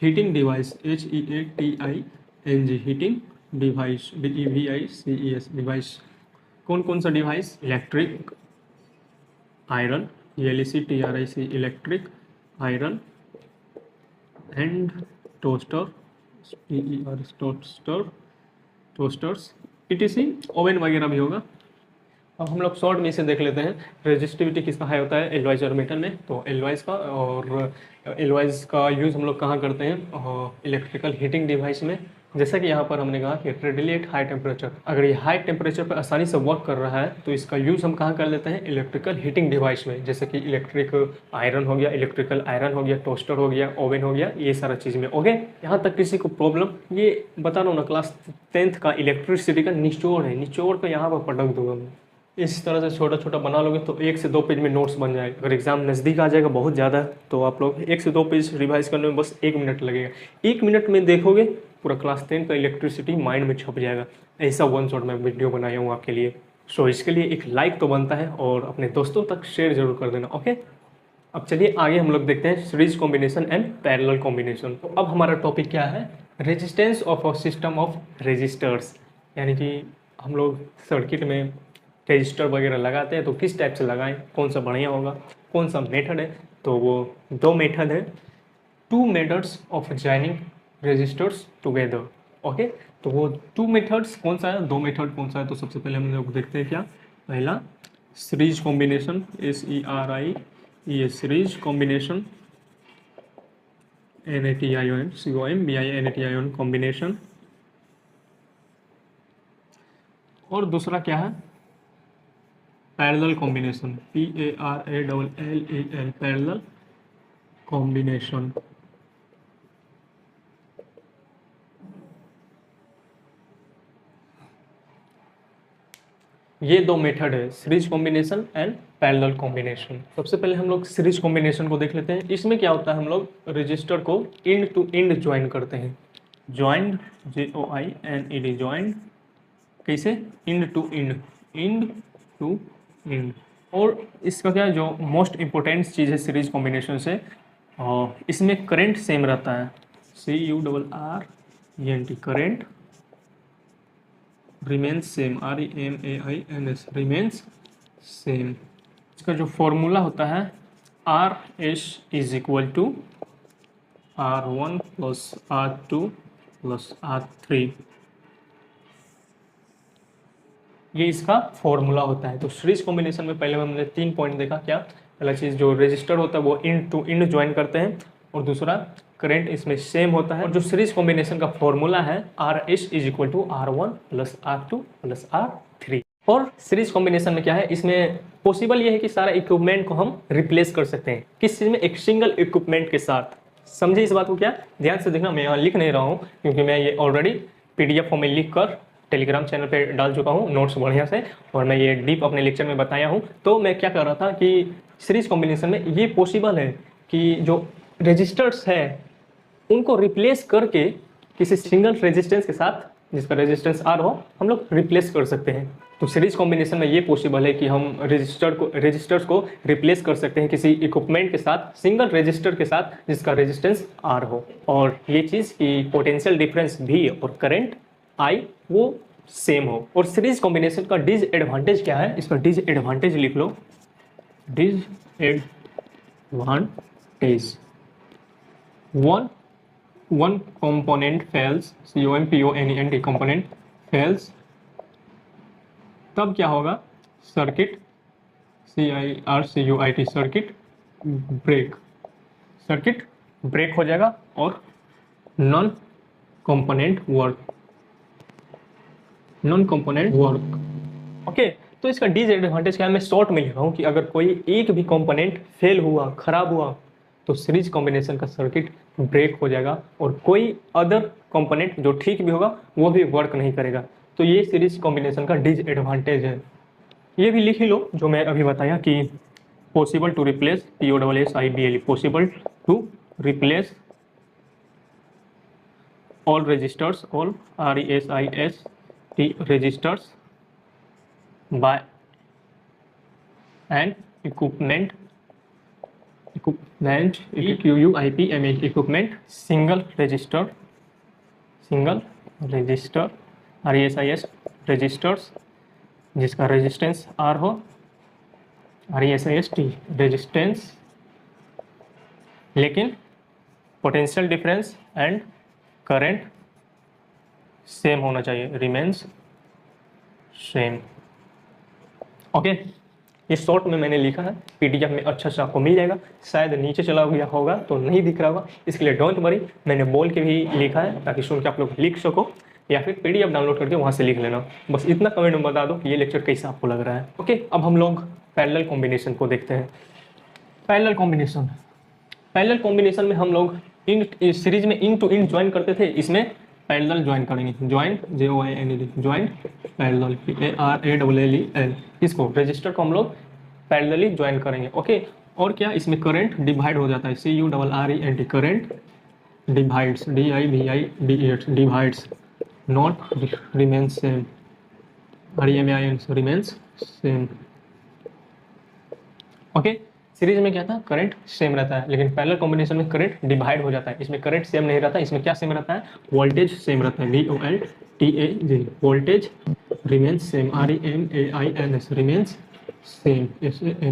heating device HEATING heating device DEVICES device. कौन कौन सा device, electric iron ELECTRIC electric iron and toaster toasters ETC, oven वगैरह भी होगा। अब हम लोग शॉर्ट में इसे देख लेते हैं। रेजिस्टिविटी किसका हाई होता है, एलॉयज और मेटल में, तो एलॉयज का। और एलॉयज का यूज़ हम लोग कहाँ करते हैं, इलेक्ट्रिकल हीटिंग डिवाइस में। जैसा कि यहाँ पर हमने कहा कि रेडली एट हाई टेम्परेचर, अगर ये हाई टेम्परेचर पर आसानी से वर्क कर रहा है तो इसका यूज़ हम कहाँ कर लेते हैं, इलेक्ट्रिकल हीटिंग डिवाइस में, जैसे कि इलेक्ट्रिक आयरन हो गया, इलेक्ट्रिकल आयरन हो गया, टोस्टर हो गया, ओवन हो गया, ये सारा चीज़ में, ओके। यहाँ तक किसी को प्रॉब्लम, ये बता रहा हूँ ना, क्लास 10th का इलेक्ट्रिसिटी का निचोड़ है, निचोड़ को यहाँ पर पटक दूंगा मैं। इस तरह से छोटा छोटा बना लोगे तो 1 से 2 पेज में नोट्स बन जाएगा। अगर एग्जाम नज़दीक आ जाएगा बहुत ज़्यादा तो आप लोग 1 से 2 पेज रिवाइज करने में बस 1 मिनट लगेगा। 1 मिनट में देखोगे पूरा क्लास 10 का इलेक्ट्रिसिटी माइंड में छप जाएगा। ऐसा वन शॉट में वीडियो बनाया हूँ आपके लिए। सो इसके लिए एक लाइक तो बनता है और अपने दोस्तों तक शेयर जरूर कर देना, ओके। अब चलिए आगे हम लोग देखते हैं series combination and parallel combination. तो अब हमारा टॉपिक क्या है, resistance of a system of resistors, यानी कि हम लोग सर्किट में रजिस्टर वगैरह लगाते हैं तो किस टाइप से लगाएं, कौन सा बढ़िया होगा, कौन सा मेथड है। तो वो 2 मेथड है, 2 methods of joining resistors together, okay. तो वो 2 मेथड्स कौन सा है, 2 मेथड कौन सा है, तो सबसे पहले हम लोग देखते हैं क्या, पहला series combination SERIE series combination NATION combination, और दूसरा क्या है parallel combination PARALLEL parallel combination. ये 2 मेथड है, series combination and parallel combination. सबसे पहले हम लोग सीरीज कॉम्बिनेशन को देख लेते हैं। इसमें क्या होता है, हम लोग रजिस्टर को इंड टू इंड ज्वाइन करते हैं, ज्वाइंड JOINED ज्वाइंड, कैसे, end to end, end to end. और इसका क्या है, जो मोस्ट इम्पोर्टेंट चीज़ है सीरीज कॉम्बिनेशन से, इसमें करंट सेम रहता है, CURRENT current remains same, REMAINS remains same. इसका जो फॉर्मूला होता है RS is equal to R1 plus R2 plus R3, ये इसका फॉर्मूला होता है। तो सीरीज कॉम्बिनेशन में पहले हमने 3 पॉइंट देखा, क्या, पहला चीज़ जो रजिस्टर होता है वो इंड टू इंड ज्वाइन करते हैं, और दूसरा करंट इसमें सेम होता है। और जो सीरीज कॉम्बिनेशन का फॉर्मूला है RS is equal to R1 plus R2 plus R3। और सीरीज कॉम्बिनेशन में क्या है, इसमें पॉसिबल ये है कि सारा इक्विपमेंट को हम रिप्लेस कर सकते हैं, किस चीज़ में, एक सिंगल इक्विपमेंट के साथ। समझे इस बात को, क्या, ध्यान से देखना, मैं यहाँ लिख नहीं रहा हूँ क्योंकि मैं ये ऑलरेडी PDF फॉर्म में लिख कर टेलीग्राम चैनल पे डाल चुका हूँ नोट्स बढ़िया से, और मैं ये डीप अपने लेक्चर में बताया हूँ। तो मैं क्या कर रहा था कि सीरीज कॉम्बिनेशन में ये पॉसिबल है कि जो रजिस्टर्स है उनको रिप्लेस करके किसी सिंगल रेजिस्टेंस के साथ जिसका रेजिस्टेंस आर हो हम लोग रिप्लेस कर सकते हैं। तो सीरीज कॉम्बिनेशन में ये पॉसिबल है कि हम रेजिस्टर्स को रिप्लेस कर सकते हैं किसी इक्विपमेंट के साथ, सिंगल रेजिस्टर के साथ जिसका रेजिस्टेंस आर हो, और ये चीज़ की पोटेंशियल डिफरेंस भी और करंट आई वो सेम हो। और सीरीज कॉम्बिनेशन का डिसएडवांटेज क्या है, इसका डिसएडवांटेज लिख लो। Disadvantage, one component fails, COMPONENT component fails, तब क्या होगा, सर्किट CIRCUIT सर्किट ब्रेक हो जाएगा और नॉन कंपोनेंट वर्क। ओके, तो इसका डिसएडवांटेज क्या है, मैं शॉर्ट में लिख रहा हूँ कि अगर कोई एक भी कंपोनेंट फेल हुआ, खराब हुआ, तो सीरीज कॉम्बिनेशन का सर्किट ब्रेक हो जाएगा और कोई अदर कंपोनेंट जो ठीक भी होगा वो भी वर्क नहीं करेगा। तो ये सीरीज कॉम्बिनेशन का डिसएडवांटेज है। ये भी लिख ही लो जो मैं अभी बताया कि possible to replace, POSSIBLE, possible to replace all resistors, all RESIST resistors by an equipment equipment single resistor RESIST resistors जिसका रेजिस्टेंस आर हो, RESIST रेजिस्टेंस, लेकिन potential difference and current same होना चाहिए, रिमेन्स सेम। ओके, ये short में मैंने लिखा है, PDF में अच्छा से आपको मिल जाएगा, शायद नीचे चला गया होगा तो नहीं दिख रहा होगा, इसके लिए डोंट वरी, मैंने बोल के भी लिखा है ताकि सुन के आप लोग लिख सको, या फिर PDF डाउनलोड करके वहाँ से लिख लेना। बस इतना कमेंट में बता दो कि ये लेक्चर कैसा आपको लग रहा है। ओके, अब हम लोग पैरेलल कॉम्बिनेशन को देखते हैं। पैरेलल कॉम्बिनेशन में हम लोग सीरीज में इन टू इन ज्वाइन करते थे, इसमें पैरेलल ज्वाइन करेंगे, join JOIN join parallel PARALLEL, इसको रजिस्टर को हम लोग पैरेलली ज्वाइन करेंगे। ओके, और क्या, इसमें करंट डिवाइड हो जाता है, CURRENT, current divides, DIVIDES divides, not remains same, REMAIN remains same. Okay, series में क्या था, करंट सेम रहता है, लेकिन पैरेलल कॉम्बिनेशन में करंट डिवाइड हो जाता है, इसमें करंट सेम नहीं रहता, इसमें क्या सेम रहता है, वोल्टेज सेम रहता है, VOLTAGE, voltage remains same, REMAINS remains same,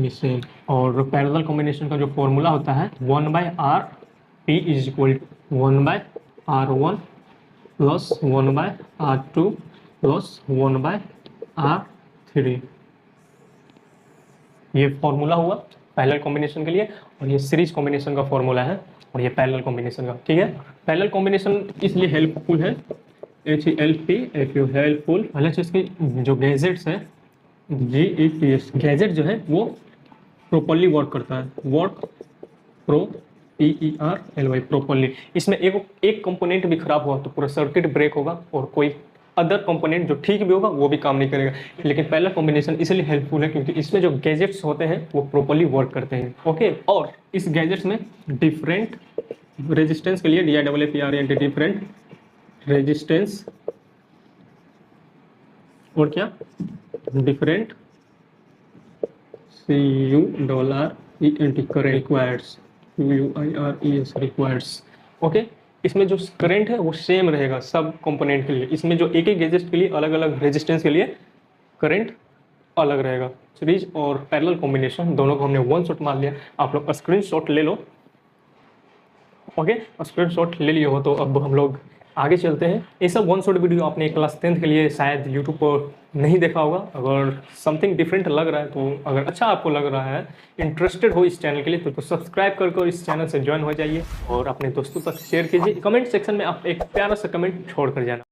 same. और पैरेलल कॉम्बिनेशन का जो फॉर्मूला होता है 1/RP is equal 1/R1 plus 1/R2 plus 1/R3, ये फॉर्मूला हुआ पैरेलल कॉम्बिनेशन के लिए, और ये सीरीज कॉम्बिनेशन का फॉर्मूला है, और ये पैरेलल कॉम्बिनेशन का, ठीक है। पैरेलल कॉम्बिनेशन इसलिए हेल्पफुल है, हेल्पफुल। पहले से इसके जो गैजेट्स है, GETS गैजेट जो है वो प्रॉपर्ली वर्क करता है, वर्क PERLY प्रॉपर्ली। इसमें एक कंपोनेंट भी खराब हुआ तो पूरा सर्किट ब्रेक होगा और कोई अदर कंपोनेंट जो ठीक भी होगा वो भी काम नहीं करेगा। लेकिन पैरेलल कॉम्बिनेशन इसलिए हेल्पफुल है क्योंकि इसमें जो गैजेट्स होते हैं वो प्रॉपर्ली वर्क करते हैं। ओके, और इस गैजेट्स में डिफरेंट रेजिस्टेंस के लिए DIPRENT डिफरेंट रेजिस्टेंस, और क्या, different CURRENT requires, UIRES requires. Okay, इसमें जो करंट है वो सेम रहेगा सब कंपोनेंट के लिए, इसमें जो एक गैजेट के लिए अलग अलग रेजिस्टेंस के लिए करंट अलग रहेगा। सीरीज और पैरेलल कॉम्बिनेशन दोनों को हमने वन शॉट मार लिया, आप लोग स्क्रीनशॉट ले लो। ओके, स्क्रीनशॉट ले लिए हो तो अब हम लोग आगे चलते हैं। ये सब वन शॉट वीडियो आपने क्लास 10th के लिए शायद यूट्यूब पर नहीं देखा होगा। अगर समथिंग डिफरेंट लग रहा है तो, अगर अच्छा आपको लग रहा है, इंटरेस्टेड हो इस चैनल के लिए, तो सब्सक्राइब कर इस चैनल से ज्वाइन हो जाइए और अपने दोस्तों तक शेयर कीजिए। कमेंट सेक्शन में आप एक प्यारा सा कमेंट छोड़ कर जाना।